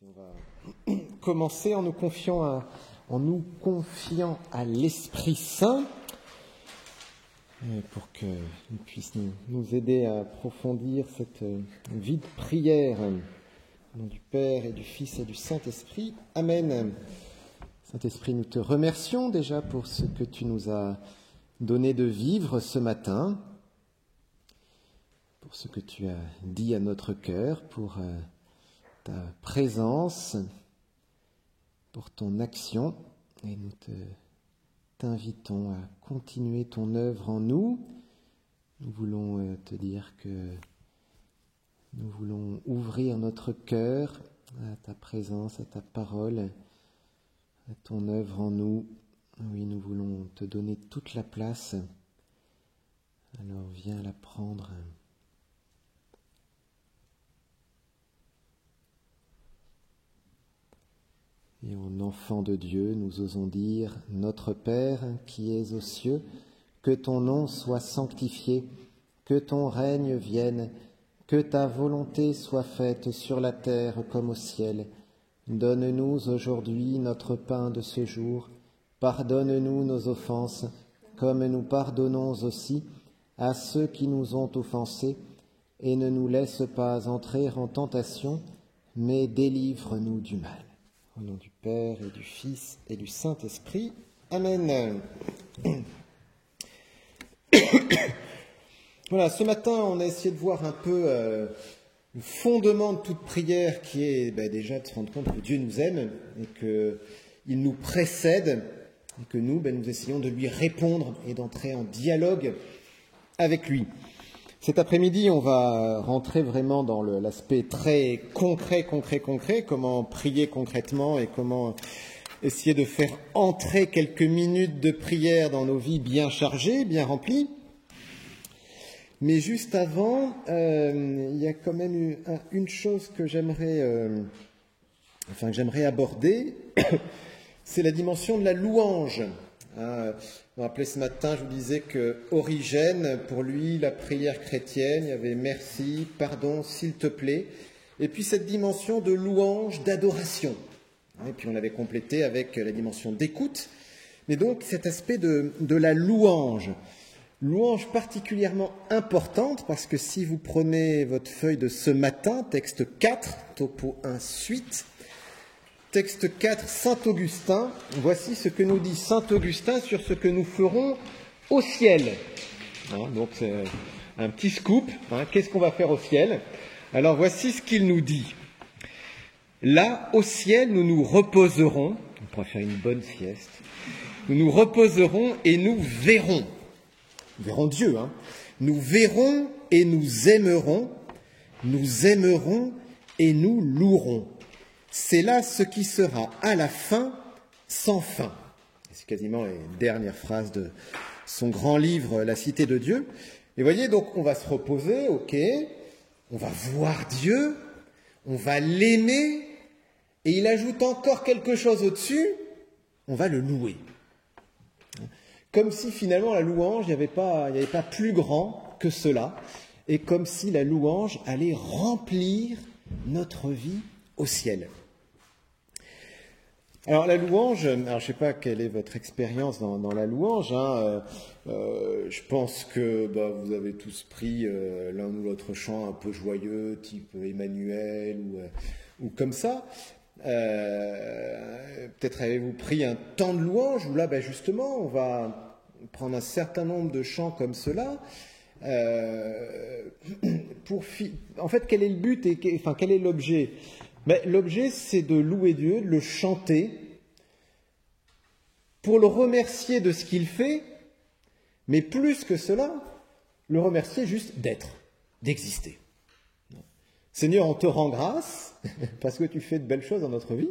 On va commencer en nous confiant à l'Esprit Saint pour qu'il puisse nous aider à approfondir cette vie de prière. Au nom du Père et du Fils et du Saint-Esprit. Amen. Saint-Esprit, nous te remercions déjà pour ce que tu nous as donné de vivre ce matin, pour ce que tu as dit à notre cœur, pour ta présence, pour ton action, et nous t'invitons à continuer ton œuvre en nous. Nous voulons te dire que nous voulons ouvrir notre cœur à ta présence, à ta parole, à ton œuvre en nous. Oui, nous voulons te donner toute la place. Alors viens la prendre. Et en enfant de Dieu, nous osons dire « Notre Père qui es aux cieux, que ton nom soit sanctifié, que ton règne vienne, que ta volonté soit faite sur la terre comme au ciel. Donne-nous aujourd'hui notre pain de ce jour. Pardonne-nous nos offenses, comme nous pardonnons aussi à ceux qui nous ont offensés. Et ne nous laisse pas entrer en tentation, mais délivre-nous du mal. » Au nom du Père et du Fils et du Saint-Esprit. Amen. Voilà, ce matin, on a essayé de voir un peu le fondement de toute prière qui est déjà de se rendre compte que Dieu nous aime et qu'il nous précède et que nous essayons de lui répondre et d'entrer en dialogue avec lui. Cet après-midi, on va rentrer vraiment dans l'aspect très concret, comment prier concrètement et comment essayer de faire entrer quelques minutes de prière dans nos vies bien chargées, bien remplies. Mais juste avant, il y a quand même une chose que j'aimerais aborder, c'est la dimension de la louange. Vous vous rappelez ce matin, je vous disais que Origène, pour lui, la prière chrétienne, il y avait merci, pardon, s'il te plaît, et puis cette dimension de louange, d'adoration. Et puis on avait complété avec la dimension d'écoute, mais donc cet aspect de la louange. Louange particulièrement importante, parce que si vous prenez votre feuille de ce matin, texte 4, topo 1 suite, texte 4, Saint-Augustin, voici ce que nous dit Saint-Augustin sur ce que nous ferons au ciel. Donc c'est un petit scoop, qu'est-ce qu'on va faire au ciel? Alors voici ce qu'il nous dit. Là, au ciel, nous nous reposerons, on pourra faire une bonne sieste, nous nous reposerons et nous verrons. Nous verrons Dieu, Nous verrons et nous aimerons et nous louerons. C'est là ce qui sera à la fin sans fin. C'est quasiment les dernières phrases de son grand livre, La Cité de Dieu. Et voyez, donc on va se reposer, ok, on va voir Dieu, on va l'aimer, et il ajoute encore quelque chose au-dessus, on va le louer. Comme si finalement la louange, il n'y avait pas plus grand que cela, et comme si la louange allait remplir notre vie au ciel. Alors la louange, je ne sais pas quelle est votre expérience dans la louange, je pense que vous avez tous pris l'un ou l'autre chant un peu joyeux, type Emmanuel ou comme ça. Peut-être avez-vous pris un temps de louange où là justement on va prendre un certain nombre de chants comme cela. En fait, quel est le but et quel est l'objet? L'objet, c'est de louer Dieu, de le chanter, pour le remercier de ce qu'il fait, mais plus que cela, le remercier juste d'être, d'exister. Seigneur, on te rend grâce, parce que tu fais de belles choses dans notre vie,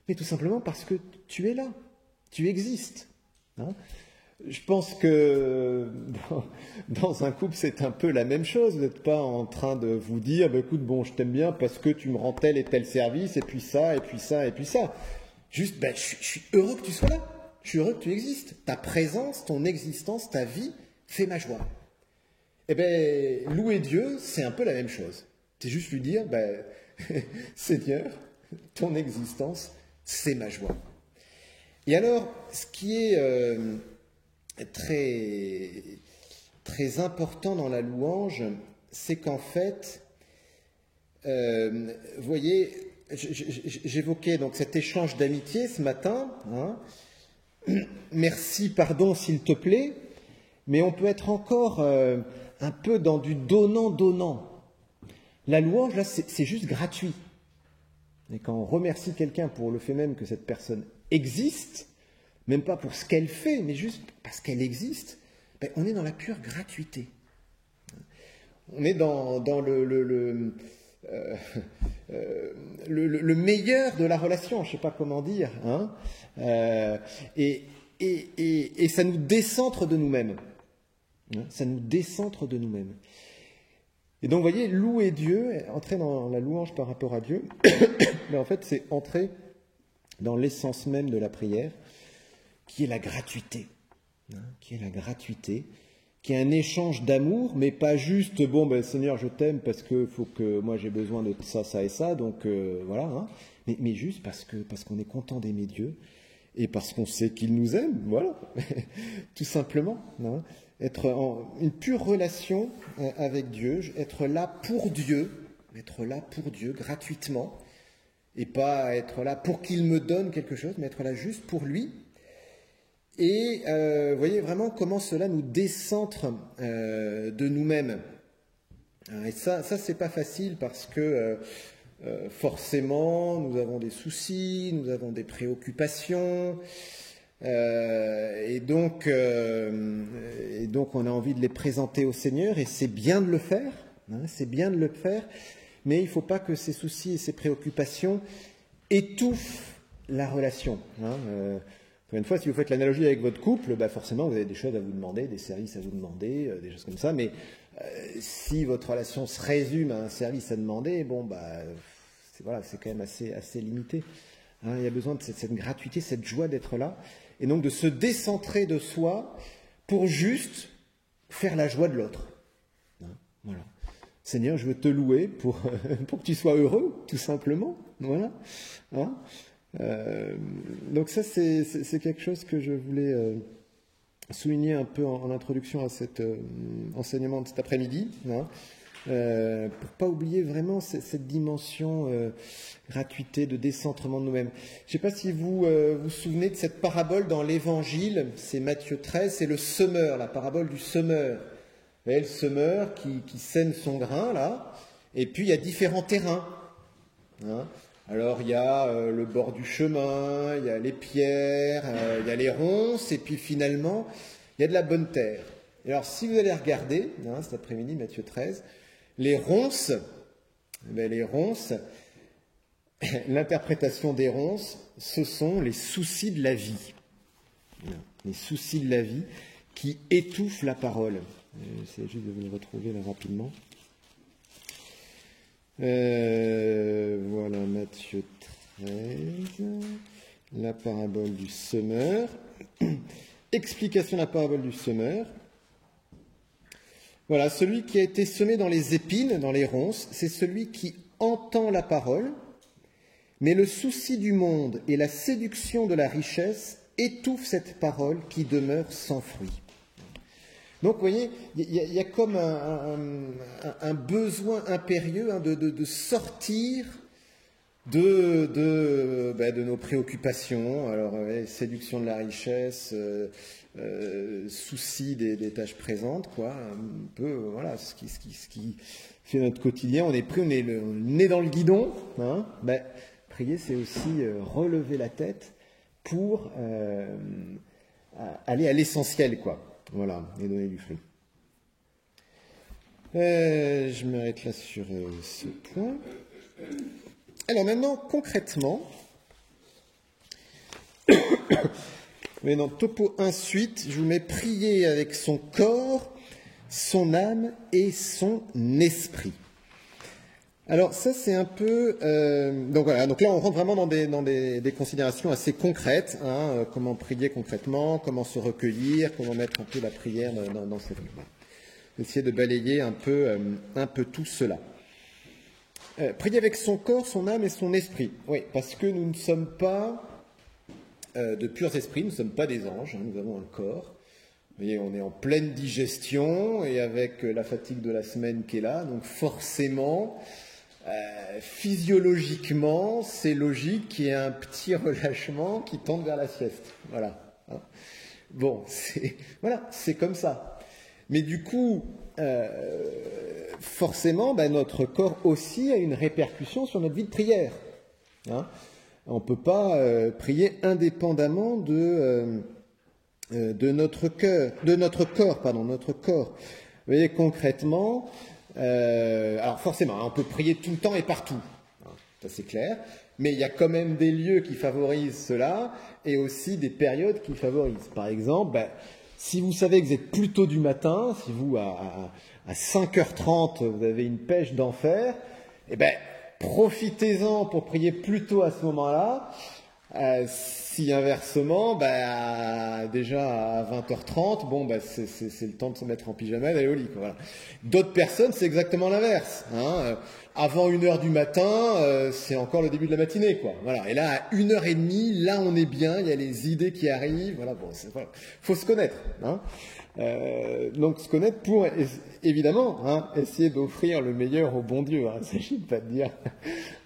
mais tout simplement parce que tu es là, tu existes. Je pense que dans un couple, c'est un peu la même chose. Vous n'êtes pas en train de vous dire écoute, je t'aime bien parce que tu me rends tel et tel service, et puis ça, et puis ça, et puis ça. Juste, je suis heureux que tu sois là. Je suis heureux que tu existes. Ta présence, ton existence, ta vie fait ma joie. Louer Dieu, c'est un peu la même chose. C'est juste lui dire Seigneur, ton existence, c'est ma joie. Et alors, ce qui est très, très important dans la louange, c'est qu'en fait, vous voyez, j'évoquais donc cet échange d'amitié ce matin, hein. Merci, pardon, s'il te plaît, mais on peut être encore un peu dans du donnant-donnant. La louange, là, c'est juste gratuit. Et quand on remercie quelqu'un pour le fait même que cette personne existe, même pas pour ce qu'elle fait, mais juste parce qu'elle existe, ben, on est dans la pure gratuité. On est dans le meilleur de la relation, je ne sais pas comment dire, hein, et ça nous décentre de nous-mêmes. Hein, ça nous décentre de nous-mêmes. Et donc, vous voyez, louer Dieu, entrer dans la louange par rapport à Dieu, mais en fait, c'est entrer dans l'essence même de la prière, qui est la gratuité. Hein, qui est la gratuité, qui est un échange d'amour, mais pas juste, bon, ben, Seigneur, je t'aime parce que faut que moi j'ai besoin de ça, ça et ça, donc voilà, hein, mais juste parce qu'on est content d'aimer Dieu, et parce qu'on sait qu'il nous aime, voilà, tout simplement. Hein. Être en une pure relation avec Dieu, être là pour Dieu gratuitement, et pas être là pour qu'il me donne quelque chose, mais être là juste pour lui. Et vous voyez vraiment comment cela nous décentre de nous-mêmes. Et ça c'est pas facile parce que forcément nous avons des soucis, nous avons des préoccupations, et donc on a envie de les présenter au Seigneur, et c'est bien de le faire, hein, c'est bien de le faire, mais il ne faut pas que ces soucis et ces préoccupations étouffent la relation. Hein, une fois, si vous faites l'analogie avec votre couple, bah forcément vous avez des choses à vous demander, des services à vous demander, des choses comme ça, mais si votre relation se résume à un service à demander, bon bah c'est quand même assez limité. Hein, il y a besoin de cette gratuité, cette joie d'être là, et donc de se décentrer de soi pour juste faire la joie de l'autre. Hein, voilà. Seigneur, je veux te louer pour que tu sois heureux, tout simplement. Voilà. Hein, donc ça, c'est quelque chose que je voulais souligner un peu en introduction à cet enseignement de cet après-midi. Hein. Pour ne pas oublier vraiment cette dimension gratuité, de décentrement de nous-mêmes. Je ne sais pas si vous vous souvenez de cette parabole dans l'Évangile, c'est Matthieu 13, c'est le semeur, la parabole du semeur. Vous voyez, le semeur qui sème son grain, là, et puis il y a différents terrains. Hein. Alors il y a le bord du chemin, il y a les pierres, il y a les ronces, et puis finalement, il y a de la bonne terre. Et alors si vous allez regarder, hein, cet après-midi, Matthieu 13, les ronces, l'interprétation des ronces, ce sont les soucis de la vie. Les soucis de la vie qui étouffent la parole. J'essaie juste de vous le retrouver là rapidement. Voilà, Matthieu 13, la parabole du semeur. Explication de la parabole du semeur. Voilà, celui qui a été semé dans les épines, dans les ronces, c'est celui qui entend la parole, mais le souci du monde et la séduction de la richesse étouffent cette parole qui demeure sans fruit. Donc, vous voyez, il y a comme un besoin impérieux, hein, de sortir de nos préoccupations. Alors, séduction de la richesse, souci des tâches présentes, quoi. Un peu, voilà, ce qui fait notre quotidien. On est pris, on est le nez dans le guidon. Hein. Ben, prier, c'est aussi relever la tête pour aller à l'essentiel, quoi. Voilà, et donner du fruit. Je m'arrête là sur ce point. Alors maintenant, concrètement, mais dans Topo 1-8, je vous mets prier avec son corps, son âme et son esprit. Alors ça c'est un peu... donc voilà, donc là on rentre vraiment dans des considérations assez concrètes, hein, comment prier concrètement, comment se recueillir, comment mettre un peu la prière dans cette... Essayer de balayer un peu tout cela. Prier avec son corps, son âme et son esprit. Oui, parce que nous ne sommes pas de purs esprits, nous ne sommes pas des anges, nous avons un corps. Vous voyez, on est en pleine digestion et avec la fatigue de la semaine qui est là, donc forcément, physiologiquement, c'est logique qu'il y ait un petit relâchement qui tende vers la sieste. Voilà. Bon, c'est comme ça. Mais du coup, forcément, notre corps aussi a une répercussion sur notre vie de prière. Hein. On ne peut pas prier indépendamment de notre corps. Vous voyez, concrètement, alors forcément, on peut prier tout le temps et partout, ça c'est clair, mais il y a quand même des lieux qui favorisent cela et aussi des périodes qui favorisent. Par exemple, si vous savez que vous êtes plus tôt du matin, si vous, à 5h30, vous avez une pêche d'enfer, profitez-en pour prier plus tôt à ce moment-là. Si inversement, déjà à 20h30, c'est le temps de se mettre en pyjama et d'aller au lit. Voilà. D'autres personnes, c'est exactement l'inverse. Avant 1h du matin, c'est encore le début de la matinée, quoi. Voilà. Et là, à 1h30, là, on est bien. Il y a les idées qui arrivent. Voilà. Faut se connaître. Donc se connaître pour évidemment essayer d'offrir le meilleur au bon Dieu. Il ne s'agit pas de dire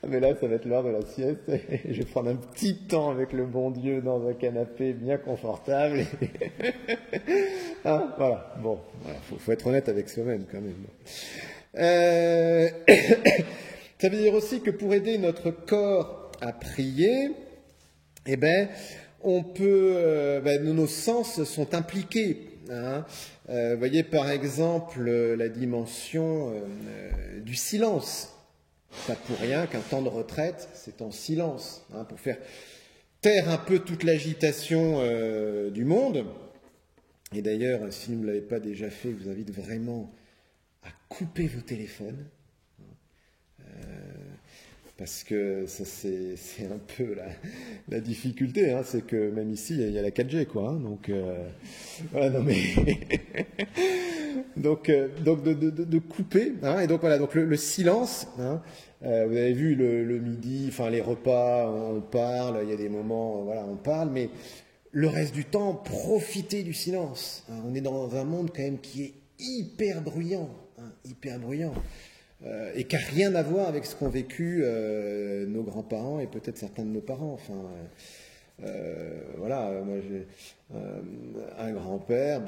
mais là ça va être l'heure de la sieste et je vais prendre un petit temps avec le bon Dieu dans un canapé bien confortable. Voilà. Bon, faut être honnête avec soi-même quand même. Ça veut dire aussi que pour aider notre corps à prier, on peut, nos sens sont impliqués. Vous voyez par exemple la dimension du silence. Ça pour rien qu'un temps de retraite, c'est en silence, pour faire taire un peu toute l'agitation du monde. Et d'ailleurs, si vous ne l'avez pas déjà fait, je vous invite vraiment à couper vos téléphones. Parce que ça c'est un peu la difficulté, c'est que même ici il y a la 4G quoi, donc voilà, non mais donc de couper, et donc voilà, donc le silence, vous avez vu le midi, enfin les repas, on parle, il y a des moments, voilà, on parle, mais le reste du temps, profitez du silence. On est dans un monde quand même qui est hyper bruyant. Et qui n'a rien à voir avec ce qu'ont vécu nos grands-parents et peut-être certains de nos parents. Voilà, moi j'ai un grand-père,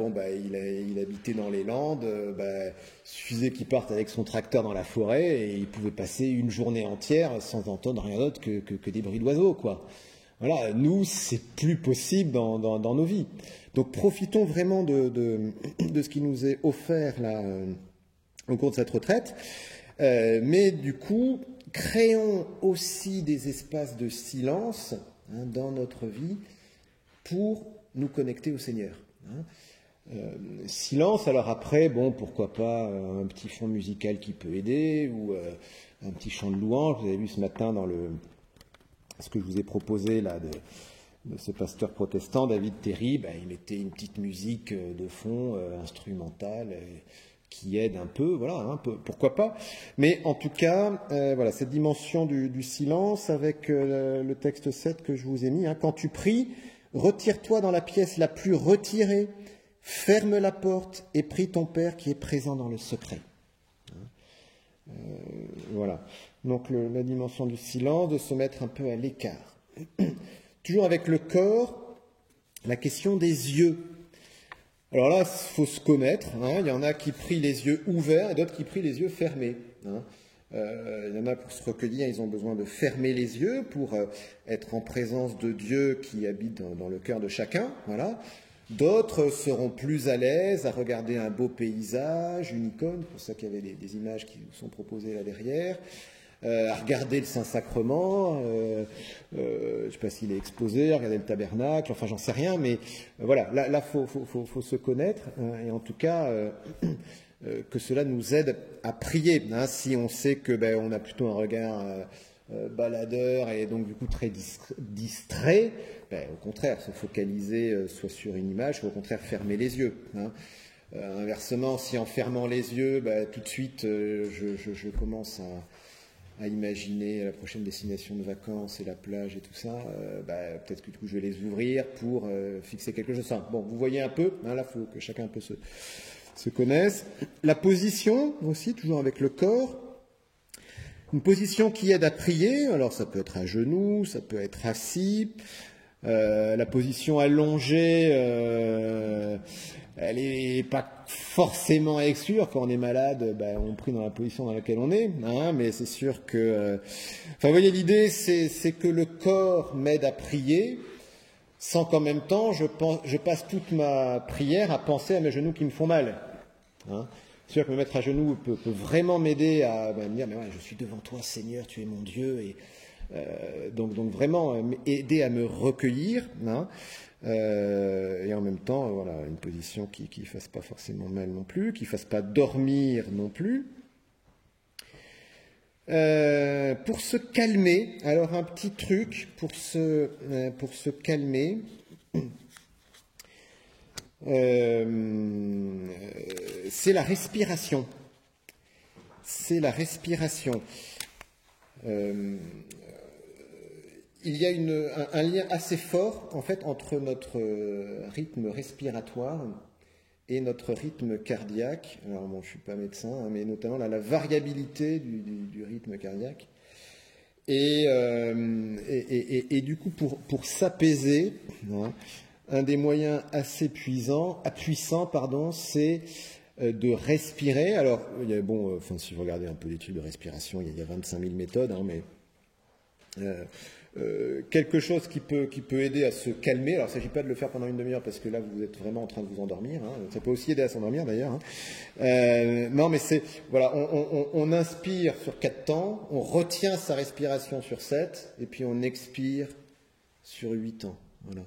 il habitait dans les Landes, il suffisait qu'il parte avec son tracteur dans la forêt et il pouvait passer une journée entière sans entendre rien d'autre que des bruits d'oiseaux, quoi. Voilà, nous, c'est plus possible dans nos vies. Donc profitons vraiment de ce qui nous est offert là au cours de cette retraite. Mais du coup, créons aussi des espaces de silence dans notre vie pour nous connecter au Seigneur. Silence, alors après, pourquoi pas un petit fond musical qui peut aider ou un petit chant de louange. Vous avez vu ce matin dans ce que je vous ai proposé là de ce pasteur protestant, David Terry, il mettait une petite musique de fond instrumentale. Qui aide un peu, voilà, pourquoi pas. Mais en tout cas, voilà, cette dimension du silence avec le texte 7 que je vous ai mis. Quand tu pries, retire-toi dans la pièce la plus retirée, ferme la porte et prie ton Père qui est présent dans le secret. Voilà. Donc la dimension du silence, de se mettre un peu à l'écart. Toujours avec le corps, la question des yeux. Alors là, il faut se connaître. Il y en a qui prient les yeux ouverts et d'autres qui prient les yeux fermés. Il y en a pour se recueillir, ils ont besoin de fermer les yeux pour être en présence de Dieu qui habite dans le cœur de chacun. Voilà. D'autres seront plus à l'aise à regarder un beau paysage, une icône, c'est pour ça qu'il y avait des images qui nous sont proposées là derrière. À regarder le Saint-Sacrement, je ne sais pas s'il est exposé, à regarder le tabernacle, enfin j'en sais rien, mais voilà, là faut se connaître, et en tout cas que cela nous aide à prier. Si on sait que on a plutôt un regard baladeur et donc du coup très distrait, au contraire, se focaliser soit sur une image, soit au contraire fermer les yeux. Inversement, si en fermant les yeux, tout de suite je commence à imaginer la prochaine destination de vacances et la plage et tout ça, peut-être que du coup je vais les ouvrir pour fixer quelque chose. Enfin, bon, vous voyez un peu, hein, là il faut que chacun un peu se connaisse. La position aussi, toujours avec le corps. Une position qui aide à prier, alors ça peut être à genoux, ça peut être assis. La position allongée, elle n'est pas forcément à exclure. Quand on est malade, on prie dans la position dans laquelle on est, hein, mais c'est sûr que... vous voyez, l'idée, c'est que le corps m'aide à prier, sans qu'en même temps, je passe toute ma prière à penser à mes genoux qui me font mal. Hein. C'est sûr que me mettre à genoux peut vraiment m'aider à me dire, mais ouais, je suis devant toi, Seigneur, tu es mon Dieu, et donc vraiment aider à me recueillir, hein, et en même temps, voilà, une position qui ne fasse pas forcément mal non plus, qui ne fasse pas dormir non plus. Pour se calmer, alors un petit truc pour se calmer. C'est la respiration. C'est la respiration. Il y a un lien assez fort, en fait, entre notre rythme respiratoire et notre rythme cardiaque. Alors, bon, je ne suis pas médecin, hein, mais notamment la variabilité du rythme cardiaque. Et du coup, pour s'apaiser, hein, un des moyens assez puissants, c'est de respirer. Alors, si vous regardez un peu l'étude de respiration, il y a 25 000 méthodes, hein, mais quelque chose qui peut aider à se calmer. Alors, il ne s'agit pas de le faire pendant une demi-heure parce que là, vous êtes vraiment en train de vous endormir. Hein. Ça peut aussi aider à s'endormir d'ailleurs. Hein. Non, mais c'est voilà, on inspire sur 4 temps, on retient sa respiration sur 7, et puis on expire sur 8 temps. Voilà.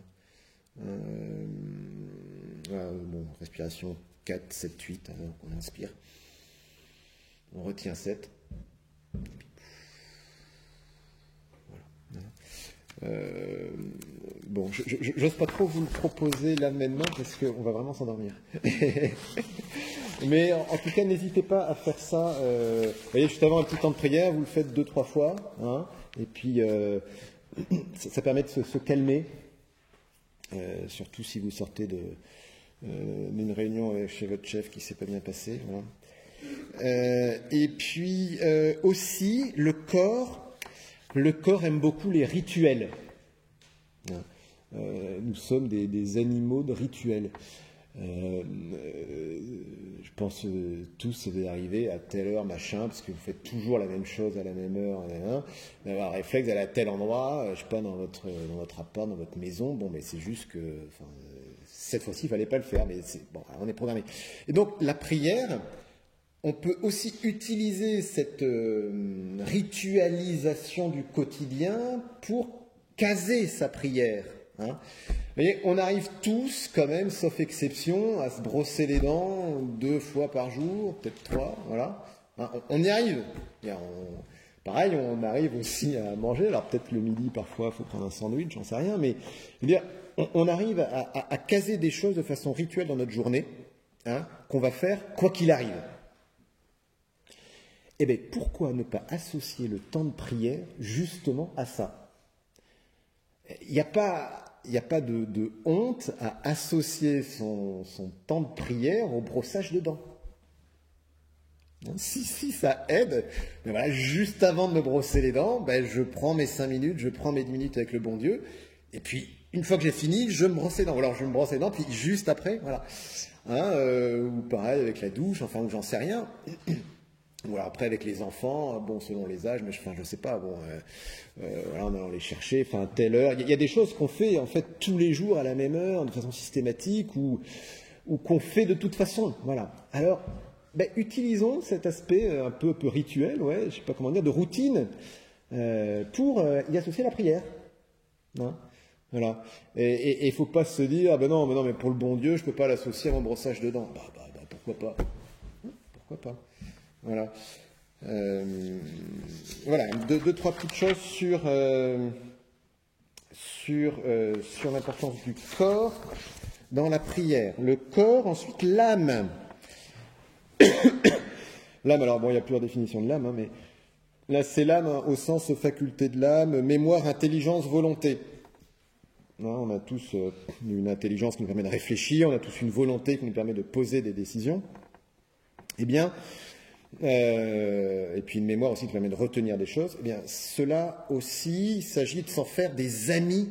Respiration 4, 7, 8, alors on inspire, on retient 7, voilà. J'ose pas trop vous le proposer là maintenant parce qu'on va vraiment s'endormir. Mais en tout cas, n'hésitez pas à faire ça. Vous voyez, juste avant un petit temps de prière, vous le faites 2-3 fois, hein, et puis ça permet de se calmer. Surtout si vous sortez d'une réunion chez votre chef qui ne s'est pas bien passé. Voilà. Et puis aussi, le corps aime beaucoup les rituels. Nous sommes des animaux de rituels. Je pense tous vous arrivez à telle heure, machin, parce que vous faites toujours la même chose à la même heure, vous avez un réflexe d'aller à tel endroit, je sais pas, dans votre appart, dans votre maison, bon, mais c'est juste que, cette fois-ci, il fallait pas le faire, mais on est programmé. Et donc, la prière, on peut aussi utiliser cette ritualisation du quotidien pour caser sa prière. Hein. Vous voyez, on arrive tous, quand même, sauf exception, à se brosser les dents 2 fois par jour, peut-être 3, voilà. Hein, on y arrive. Pareil, on arrive aussi à manger. Alors peut-être le midi, parfois, il faut prendre un sandwich, j'en sais rien, mais je veux dire, on arrive à caser des choses de façon rituelle dans notre journée, hein, qu'on va faire quoi qu'il arrive. Eh bien, pourquoi ne pas associer le temps de prière justement à ça? Il n'y a pas de honte à associer son temps de prière au brossage de dents. Si ça aide, mais voilà, juste avant de me brosser les dents, je prends mes 5 minutes, je prends mes 10 minutes avec le bon Dieu, et puis une fois que j'ai fini, je me brosse les dents. Alors je me brosse les dents, puis juste après, voilà. Hein, ou pareil avec la douche, enfin, j'en sais rien. Ou alors après avec les enfants, bon, selon les âges, mais je sais pas, bon, voilà, en allant les chercher, enfin, telle heure. Il y a des choses qu'on fait, en fait, tous les jours à la même heure, de façon systématique, ou qu'on fait de toute façon, voilà. Alors, utilisons cet aspect un peu rituel, ouais, je sais pas comment dire, de routine, pour y associer la prière. Hein, voilà. Et il faut pas se dire, non, mais pour le bon Dieu, je peux pas l'associer à mon brossage de dents. Pourquoi pas? Pourquoi pas? Voilà. Voilà, 2-3 petites choses sur l'importance du corps dans la prière. Le corps, ensuite l'âme. L'âme, alors bon, il y a plusieurs définitions de l'âme, hein, mais Là, c'est l'âme, hein, au sens faculté de l'âme, mémoire, intelligence, volonté. Hein, on a tous une intelligence qui nous permet de réfléchir, on a tous une volonté qui nous permet de poser des décisions. Eh bien, et puis une mémoire aussi qui permet de retenir des choses. Eh bien, cela aussi, il s'agit de s'en faire des amis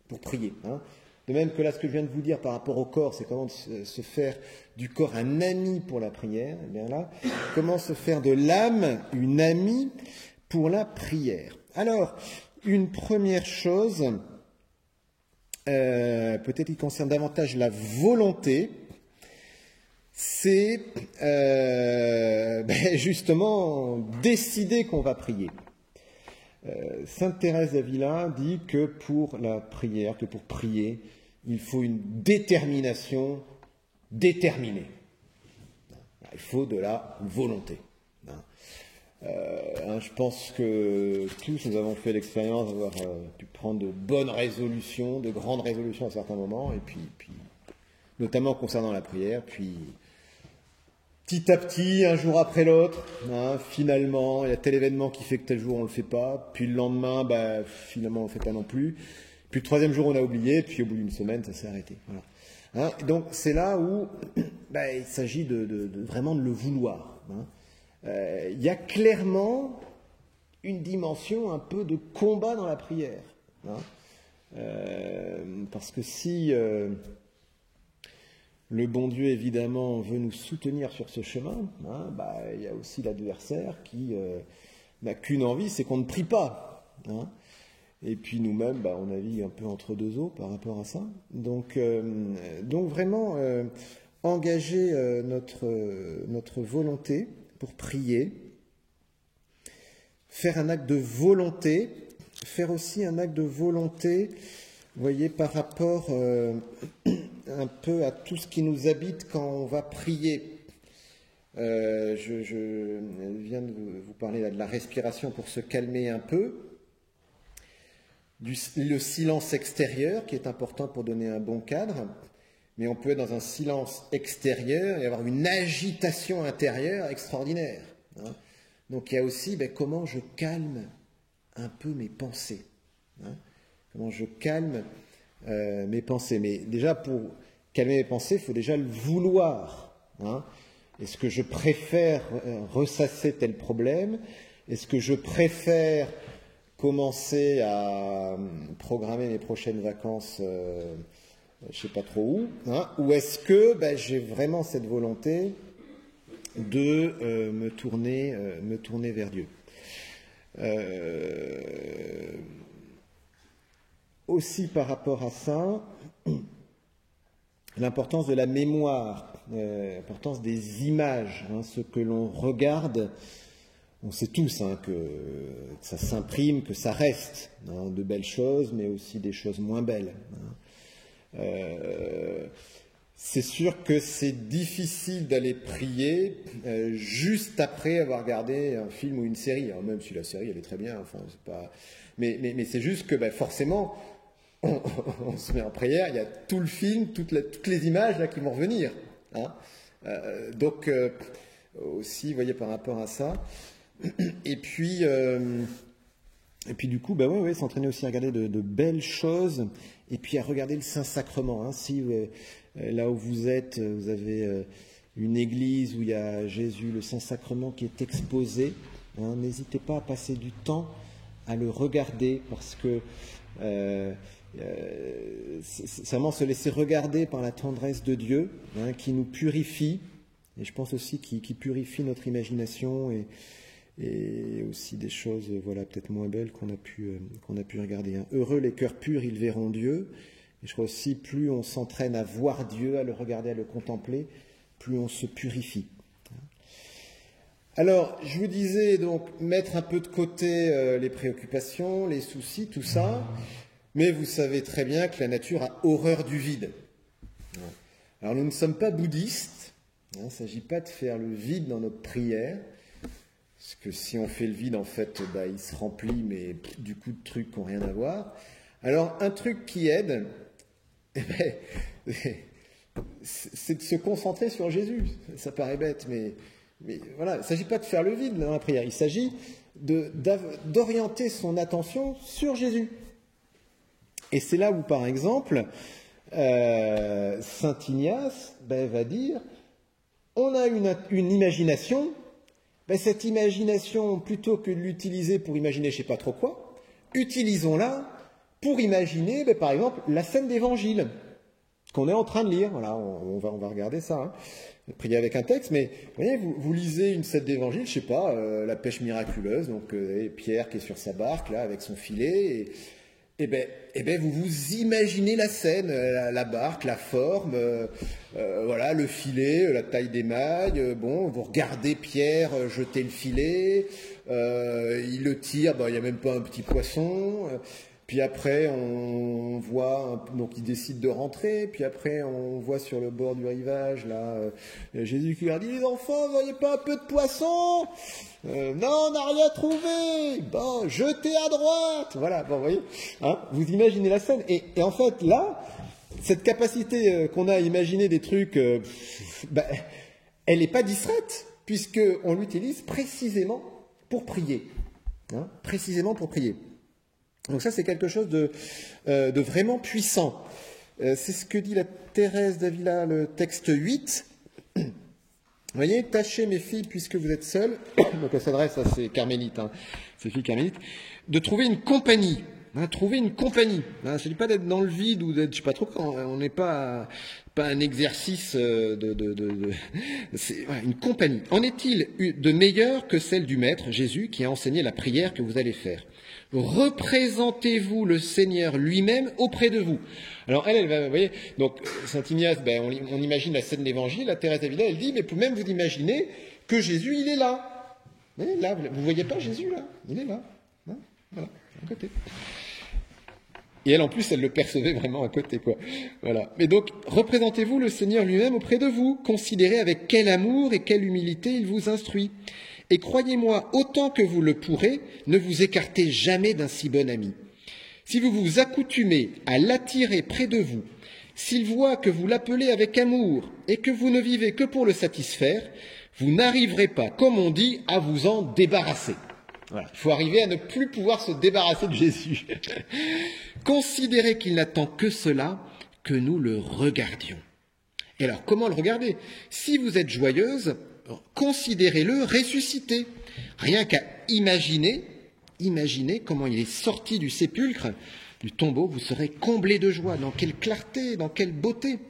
pour prier. Hein. De même que là, ce que je viens de vous dire par rapport au corps, c'est comment se faire du corps un ami pour la prière. Eh bien là, comment se faire de l'âme une amie pour la prière. Alors, une première chose, peut-être qui concerne davantage la volonté, c'est justement décider qu'on va prier. Sainte Thérèse d'Avila dit que pour la prière, que pour prier, il faut une détermination déterminée. Il faut de la volonté. Je pense que tous nous avons fait l'expérience d'avoir pu prendre de bonnes résolutions, de grandes résolutions à certains moments, et puis notamment concernant la prière, puis petit à petit, un jour après l'autre, finalement, il y a tel événement qui fait que tel jour on ne le fait pas, puis le lendemain, finalement on ne le fait pas non plus, puis le troisième jour on a oublié, puis au bout d'une semaine ça s'est arrêté. Voilà. Donc c'est là où il s'agit vraiment de le vouloir. Il y a clairement une dimension un peu de combat dans la prière. Parce que si le bon Dieu, évidemment, veut nous soutenir sur ce chemin, il y a aussi l'adversaire qui n'a qu'une envie, c'est qu'on ne prie pas. Et puis nous-mêmes, on navigue un peu entre deux eaux par rapport à ça. Donc vraiment, engager notre volonté pour prier, faire un acte de volonté, faire aussi un acte de volonté, vous voyez, par rapport un peu à tout ce qui nous habite quand on va prier. Je viens de vous parler là de la respiration pour se calmer un peu, le silence extérieur qui est important pour donner un bon cadre, mais on peut être dans un silence extérieur et avoir une agitation intérieure extraordinaire. Donc il y a aussi comment je calme un peu mes pensées. Comment je calme mes pensées. Mais déjà, pour calmer mes pensées, il faut déjà le vouloir. Est-ce que je préfère ressasser tel problème? Est-ce que je préfère commencer à programmer mes prochaines vacances, je ne sais pas trop où, ou est-ce que j'ai vraiment cette volonté de me tourner vers Dieu? Aussi par rapport à ça, l'importance de la mémoire, l'importance des images, ce que l'on regarde. On sait tous que ça s'imprime, que ça reste, de belles choses, mais aussi des choses moins belles. C'est sûr que c'est difficile d'aller prier juste après avoir regardé un film ou une série. Alors même si la série elle est très bien, c'est pas. Mais c'est juste que forcément, on se met en prière, il y a tout le film, toutes les images là qui vont revenir. Donc aussi, vous voyez, par rapport à ça. Et puis du coup, s'entraîner aussi à regarder de belles choses, et puis à regarder le Saint-Sacrement. Si là où vous êtes, vous avez une église où il y a Jésus, le Saint-Sacrement qui est exposé, n'hésitez pas à passer du temps à le regarder, parce que c'est vraiment se laisser regarder par la tendresse de Dieu, qui nous purifie, et je pense aussi qui purifie notre imagination, et aussi des choses peut-être moins belles qu'on a pu regarder. Heureux les cœurs purs, ils verront Dieu. Et je crois aussi, plus on s'entraîne à voir Dieu, à le regarder, à le contempler, plus on se purifie. Alors, je vous disais donc mettre un peu de côté les préoccupations, les soucis, tout ça, mais vous savez très bien que la nature a horreur du vide. Alors nous ne sommes pas bouddhistes, il ne s'agit pas de faire le vide dans notre prière, parce que si on fait le vide, en fait, il se remplit, mais du coup de trucs qui n'ont rien à voir. Alors, un truc qui aide, c'est de se concentrer sur Jésus. Ça paraît bête, mais Mais voilà, il ne s'agit pas de faire le vide dans la prière, il s'agit d'orienter son attention sur Jésus. Et c'est là où, par exemple, saint Ignace va dire, on a une imagination, cette imagination, plutôt que de l'utiliser pour imaginer je ne sais pas trop quoi, utilisons-la pour imaginer, par exemple, la scène d'évangile qu'on est en train de lire. Voilà, on va regarder ça. Hein. Prier avec un texte, mais vous voyez, vous lisez une scène d'évangile, je sais pas, la pêche miraculeuse, donc Pierre qui est sur sa barque là avec son filet, et vous vous imaginez la scène, la barque, la forme, voilà, le filet, la taille des mailles. Vous regardez Pierre jeter le filet, il le tire, il n'y a même pas un petit poisson. Puis après, on voit, donc il décide de rentrer, puis après, on voit sur le bord du rivage, là, Jésus qui leur dit, les enfants, vous voyez pas un peu de poisson? Non, on n'a rien trouvé. Bon, jetez à droite. Voilà, vous voyez, hein, vous imaginez la scène. Et en fait, là, cette capacité qu'on a à imaginer des trucs, elle n'est pas distraite, puisqu'on l'utilise précisément pour prier. Hein, précisément pour prier. Donc ça, c'est quelque chose de vraiment puissant. C'est ce que dit la Thérèse d'Avila, le texte 8. Vous voyez, tâchez, mes filles, puisque vous êtes seules, donc elle s'adresse à ces carmélites, hein, ces filles carmélites, de trouver une compagnie. Hein, trouver une compagnie. Hein, je ne dis pas d'être dans le vide ou d'être, je ne sais pas trop, on n'est pas un exercice c'est une compagnie. En est-il de meilleur que celle du Maître, Jésus, qui a enseigné la prière que vous allez faire? Représentez-vous le Seigneur lui-même auprès de vous. Alors elle va, vous voyez, donc saint Ignace, on imagine la scène d'évangile, la Thérèse d'Avila, elle dit, mais même vous imaginez que Jésus, il est là. Là, vous voyez pas Jésus là? Il est là. Hein, voilà, à côté. Et elle, en plus, elle le percevait vraiment à côté, quoi. Voilà. Mais donc, représentez-vous le Seigneur lui-même auprès de vous. Considérez avec quel amour et quelle humilité il vous instruit. Et croyez-moi, autant que vous le pourrez, ne vous écartez jamais d'un si bon ami. Si vous vous accoutumez à l'attirer près de vous, s'il voit que vous l'appelez avec amour et que vous ne vivez que pour le satisfaire, vous n'arriverez pas, comme on dit, à vous en débarrasser. Voilà. Il faut arriver à ne plus pouvoir se débarrasser de Jésus. Considérez qu'il n'attend que cela, que nous le regardions. Et alors, comment le regarder? Si vous êtes joyeuse, considérez-le ressuscité. Rien qu'à imaginer comment il est sorti du sépulcre, du tombeau, vous serez comblés de joie. Dans quelle clarté, dans quelle beauté.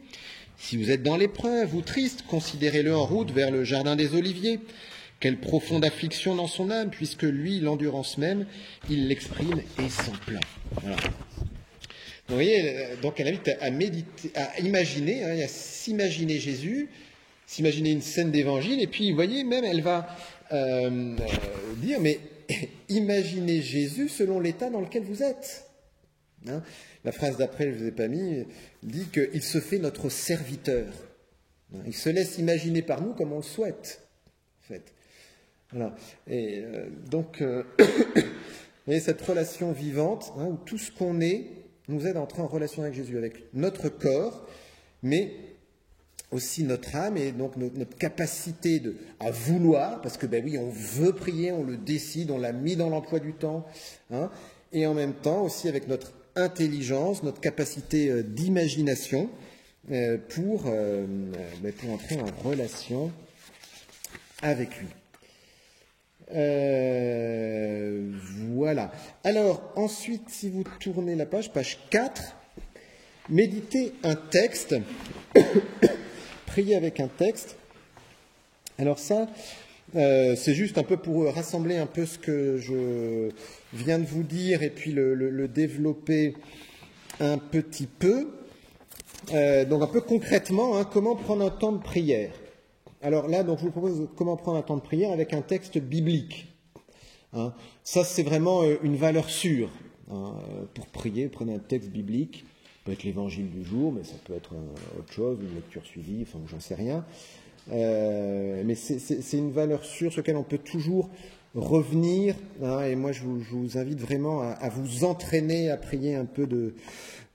Si vous êtes dans l'épreuve ou triste, considérez-le en route vers le jardin des Oliviers. Quelle profonde affliction dans son âme, puisque lui, l'endurance même, il l'exprime et s'en plaint. Voilà. Vous voyez, donc elle invite à méditer, à imaginer, à s'imaginer Jésus, s'imaginer une scène d'évangile, et puis, vous voyez, même elle va dire, mais imaginez Jésus selon l'état dans lequel vous êtes. Hein, la phrase d'après, je ne vous ai pas mis, dit qu'il se fait notre serviteur. Hein, il se laisse imaginer par nous comme on le souhaite, en fait. Voilà. Et donc, vous voyez, cette relation vivante, hein, où tout ce qu'on est nous aide à entrer en relation avec Jésus, avec notre corps, mais aussi notre âme et donc notre capacité à vouloir, parce que oui, on veut prier, on le décide, on l'a mis dans l'emploi du temps, hein, et en même temps aussi avec notre intelligence, notre capacité d'imagination pour entrer en relation avec lui. Voilà. Alors, ensuite, si vous tournez la page 4, méditez un texte, priez avec un texte. Alors ça, c'est juste un peu pour rassembler un peu ce que je viens de vous dire et puis le développer un petit peu. Donc un peu concrètement, hein, comment prendre un temps de prière. Alors là, donc, je vous propose comment prendre un temps de prière avec un texte biblique. Hein. Ça, c'est vraiment une valeur sûre. Hein. Pour prier, prenez un texte biblique. Ça peut être l'évangile du jour, mais ça peut être autre chose, une lecture suivie, enfin, j'en sais rien. Mais c'est une valeur sûre sur laquelle on peut toujours revenir. Hein, et moi, je vous invite vraiment à vous entraîner à prier un peu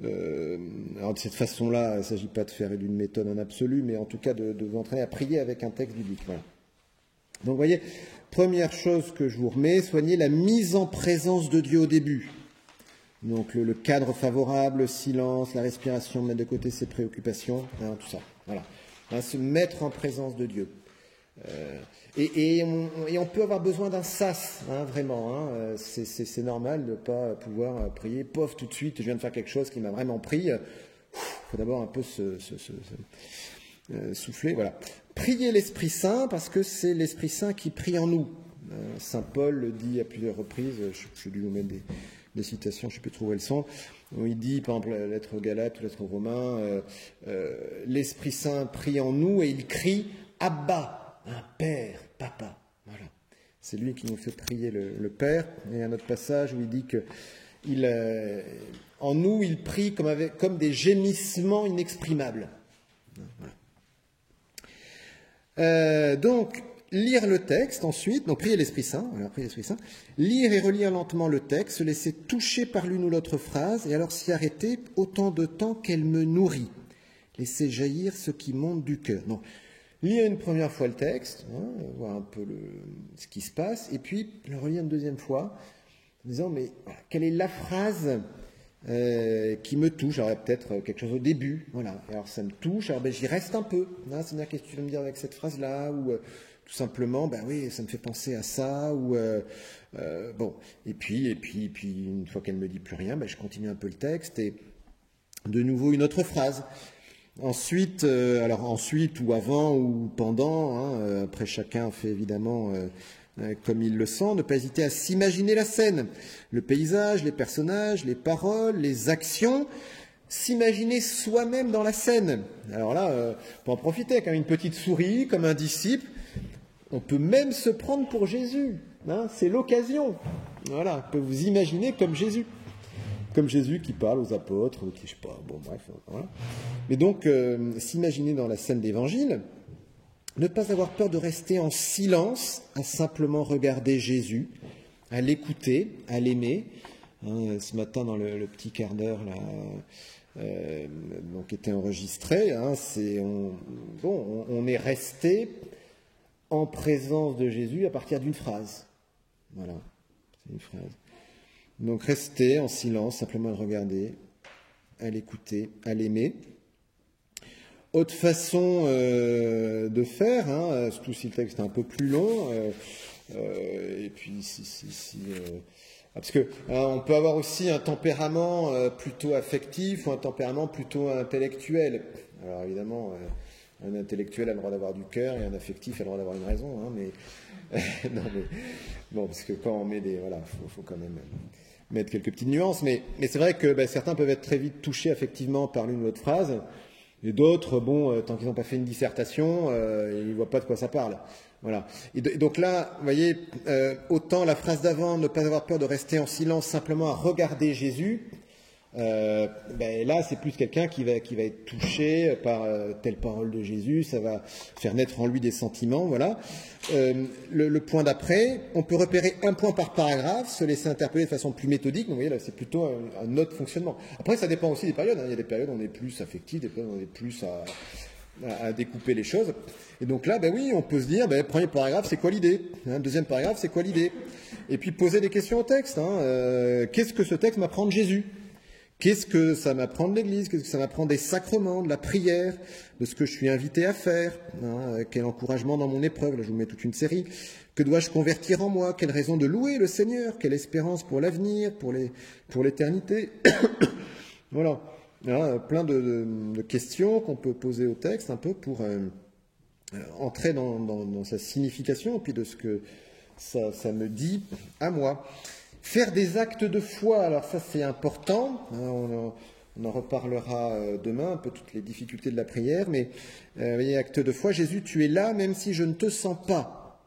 alors de cette façon-là, il ne s'agit pas de faire d'une méthode en absolu, mais en tout cas de vous entraîner à prier avec un texte biblique. Voilà. Donc, vous voyez, première chose que je vous remets, soignez la mise en présence de Dieu au début. Donc, le cadre favorable, le silence, la respiration, mettre de côté ses préoccupations, hein, tout ça. Voilà. Hein, se mettre en présence de Dieu. Et on peut avoir besoin d'un sas, hein, vraiment. Hein, c'est normal de ne pas pouvoir prier, pof, tout de suite, je viens de faire quelque chose qui m'a vraiment pris. Il faut d'abord un peu souffler. Voilà. Priez l'Esprit Saint, parce que c'est l'Esprit Saint qui prie en nous. Saint Paul le dit à plusieurs reprises, je dû vous mettre des citations, je ne sais plus trop où elles sont, où il dit, par exemple, la lettre aux Galates ou la lettre aux Romains, l'Esprit Saint prie en nous et il crie « Abba ». Un père, papa, voilà. C'est lui qui nous fait prier le Père. Il y a un autre passage où il dit que en nous, il prie comme des gémissements inexprimables. Voilà. Donc, lire le texte ensuite, donc prier l'Esprit Saint, voilà, prier l'Esprit Saint, lire et relire lentement le texte, se laisser toucher par l'une ou l'autre phrase, et alors s'y arrêter autant de temps qu'elle me nourrit. Laisser jaillir ce qui monte du cœur. Donc, lire une première fois le texte, hein, voir un peu ce qui se passe, et puis le relire une deuxième fois, en disant, mais voilà, quelle est la phrase qui me touche? Alors, peut-être quelque chose au début, voilà. Alors, ça me touche, alors j'y reste un peu. Hein, c'est-à-dire, qu'est-ce que tu veux me dire avec cette phrase-là? Ou tout simplement, oui, ça me fait penser à ça, ou bon. Et puis, une fois qu'elle ne me dit plus rien, je continue un peu le texte, et de nouveau une autre phrase. Ensuite, ensuite ou avant ou pendant, hein, après chacun fait évidemment comme il le sent, ne pas hésiter à s'imaginer la scène, le paysage, les personnages, les paroles, les actions, s'imaginer soi-même dans la scène. Alors là, on peut en profiter, comme une petite souris, comme un disciple, on peut même se prendre pour Jésus, hein, c'est l'occasion. Voilà, on peut vous imaginer comme Jésus. Comme Jésus qui parle aux apôtres, qui, je sais pas, bon, bref, voilà. Mais donc, s'imaginer dans la scène d'évangile, ne pas avoir peur de rester en silence, à simplement regarder Jésus, à l'écouter, à l'aimer. Hein, ce matin, dans le petit quart d'heure, là, donc était enregistré, hein, on est resté en présence de Jésus à partir d'une phrase. Voilà, c'est une phrase. Donc rester en silence, simplement à le regarder, à l'écouter, à l'aimer. Autre façon de faire, hein, surtout si le texte est un peu plus long, et puis parce que on peut avoir aussi un tempérament plutôt affectif ou un tempérament plutôt intellectuel. Alors évidemment, un intellectuel a le droit d'avoir du cœur et un affectif a le droit d'avoir une raison, hein, mais non, mais bon, parce que quand on met voilà, faut quand même mettre quelques petites nuances, mais c'est vrai que certains peuvent être très vite touchés affectivement par l'une ou l'autre phrase, et d'autres, tant qu'ils n'ont pas fait une dissertation, ils ne voient pas de quoi ça parle. Voilà. Et donc là, vous voyez, autant la phrase d'avant, ne pas avoir peur de rester en silence, simplement à regarder Jésus, là, c'est plus quelqu'un qui va être touché par telle parole de Jésus, ça va faire naître en lui des sentiments, voilà. Le point d'après, on peut repérer un point par paragraphe, se laisser interpeller de façon plus méthodique. Donc, vous voyez, là, c'est plutôt un autre fonctionnement. Après, ça dépend aussi des périodes. Hein. Il y a des périodes où on est plus affectif, des périodes où on est plus à découper les choses. Et donc là, oui, on peut se dire, premier paragraphe, c'est quoi l'idée, hein, deuxième paragraphe, c'est quoi l'idée? Et puis poser des questions au texte. Hein. Qu'est-ce que ce texte m'apprend de Jésus? Qu'est-ce que ça m'apprend de l'Église? Qu'est-ce que ça m'apprend des sacrements, de la prière, de ce que je suis invité à faire? Hein, quel encouragement dans mon épreuve? Là, je vous mets toute une série. Que dois-je convertir en moi? Quelle raison de louer le Seigneur? Quelle espérance pour l'avenir, pour l'éternité? Voilà. Hein, plein de questions qu'on peut poser au texte, un peu pour entrer dans sa signification, et puis de ce que ça me dit à moi. Faire des actes de foi, alors ça c'est important, hein, on en reparlera demain, un peu toutes les difficultés de la prière, mais voyez, acte de foi, Jésus, tu es là même si je ne te sens pas.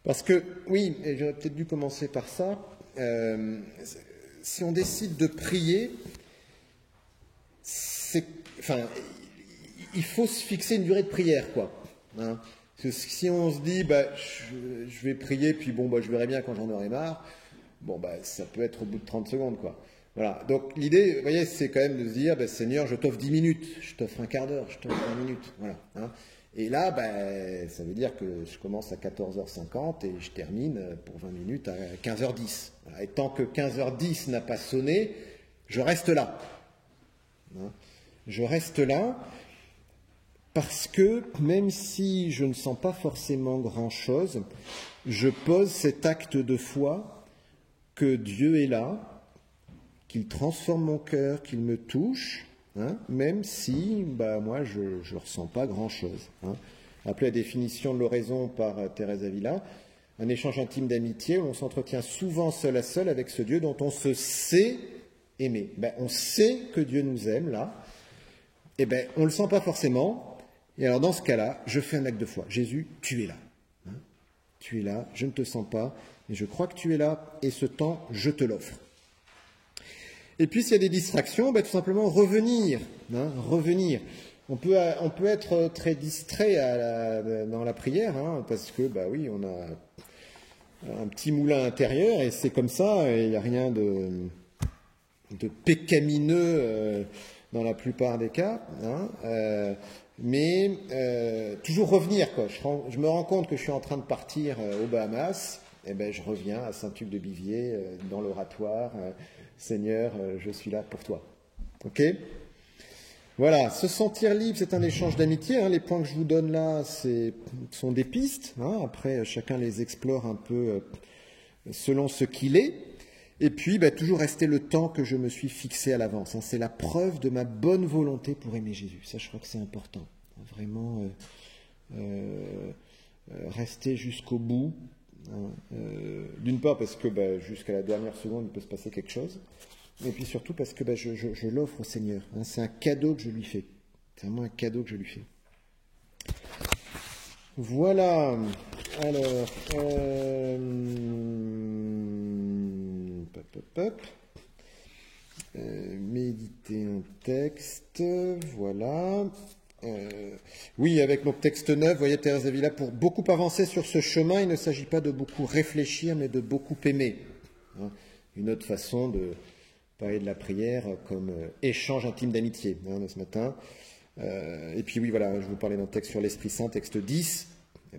Parce que, oui, et j'aurais peut-être dû commencer par ça, si on décide de prier, il faut se fixer une durée de prière, quoi. Hein. Parce que si on se dit, je vais prier, puis je verrai bien quand j'en aurai marre, ça peut être au bout de 30 secondes, quoi. Voilà. Donc, l'idée, vous voyez, c'est quand même de se dire, Seigneur, je t'offre 10 minutes, je t'offre un quart d'heure, je t'offre 20 minutes. Voilà. Hein. Et là, ça veut dire que je commence à 14h50 et je termine pour 20 minutes à 15h10. Voilà. Et tant que 15h10 n'a pas sonné, je reste là. Hein. Je reste là parce que même si je ne sens pas forcément grand-chose, je pose cet acte de foi que Dieu est là, qu'il transforme mon cœur, qu'il me touche, hein, même si moi je ne ressens pas grand-chose. Hein. Rappelez la définition de l'oraison par Thérèse Avila, un échange intime d'amitié où on s'entretient souvent seul à seul avec ce Dieu dont on se sait aimer. On sait que Dieu nous aime là, et on ne le sent pas forcément, et alors dans ce cas-là, je fais un acte de foi. Jésus, tu es là. Hein. Tu es là, je ne te sens pas, mais je crois que tu es là, et ce temps, je te l'offre. Et puis, s'il y a des distractions, tout simplement revenir. Hein, revenir. On peut être très distrait dans la prière, hein, parce que, oui, on a un petit moulin intérieur, et c'est comme ça, et il n'y a rien de pécamineux dans la plupart des cas. Hein, mais toujours revenir, quoi. Je me rends compte que je suis en train de partir aux Bahamas, et je reviens à Saint-Hugues-de-Biviers, dans l'oratoire. Seigneur, je suis là pour toi. Ok ? Voilà, se sentir libre, c'est un échange d'amitié. Hein. Les points que je vous donne là, sont des pistes. Hein. Après, chacun les explore un peu selon ce qu'il est. Et puis, toujours rester le temps que je me suis fixé à l'avance. Hein. C'est la preuve de ma bonne volonté pour aimer Jésus. Ça, je crois que c'est important. Vraiment, rester jusqu'au bout. D'une part parce que jusqu'à la dernière seconde il peut se passer quelque chose, et puis surtout parce que je l'offre au Seigneur. Hein, c'est un cadeau que je lui fais. C'est vraiment un cadeau que je lui fais. Voilà. Alors, méditer un texte. Voilà. Oui, avec notre texte 9, vous voyez Thérèse Avila, pour beaucoup avancer sur ce chemin, il ne s'agit pas de beaucoup réfléchir, mais de beaucoup aimer. Hein, une autre façon de parler de la prière comme échange intime d'amitié, de ce matin. Et puis oui, voilà, je vous parlais d'un texte sur l'Esprit Saint, texte 10.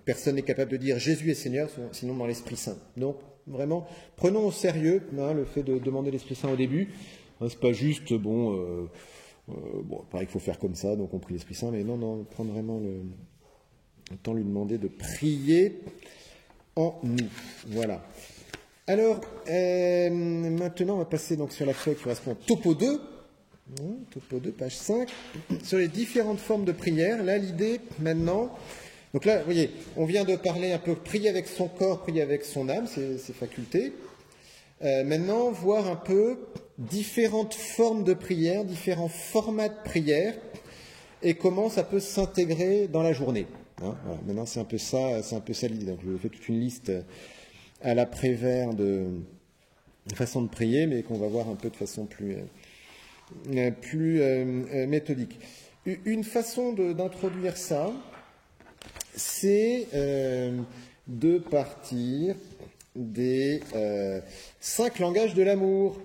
Personne n'est capable de dire Jésus est Seigneur, sinon dans l'Esprit Saint. Donc, vraiment, prenons au sérieux le fait de demander l'Esprit Saint au début. Hein, c'est pas juste, pareil qu'il faut faire comme ça, donc on prie l'Esprit Saint, mais non, prendre vraiment le temps de lui demander de prier en nous. Voilà. Alors, maintenant, on va passer donc sur la feuille qui correspond au topo 2, topo 2, page 5, sur les différentes formes de prière. Là, l'idée, maintenant, donc là, vous voyez, on vient de parler un peu prier avec son corps, prier avec son âme, ses facultés. Maintenant, voir un peu différentes formes de prière, différents formats de prière, et comment ça peut s'intégrer dans la journée. Hein, voilà. Maintenant, c'est un peu ça l'idée. Donc, je vous fais toute une liste à l'après-vert de façon de prier, mais qu'on va voir un peu de façon plus méthodique. Une façon d'introduire ça, c'est de partir des 5 langages de l'amour.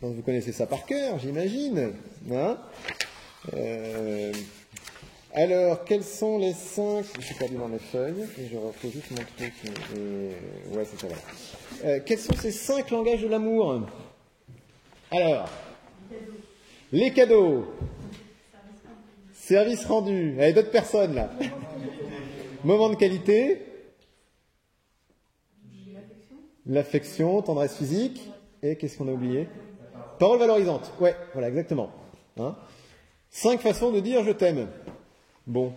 Donc, vous connaissez ça par cœur, j'imagine. Hein, alors, quels sont les 5... Je suis perdu dans mes feuilles, et je refais juste mon truc. Ouais, c'est ça, voilà. Quels sont ces 5 langages de l'amour? Alors, les cadeaux. Service rendu. Allez, d'autres personnes, là. Moment de qualité. L'affection, tendresse physique. Et qu'est-ce qu'on a oublié? Parole valorisante. Ouais, voilà, exactement. Hein, 5 façons de dire je t'aime. Bon,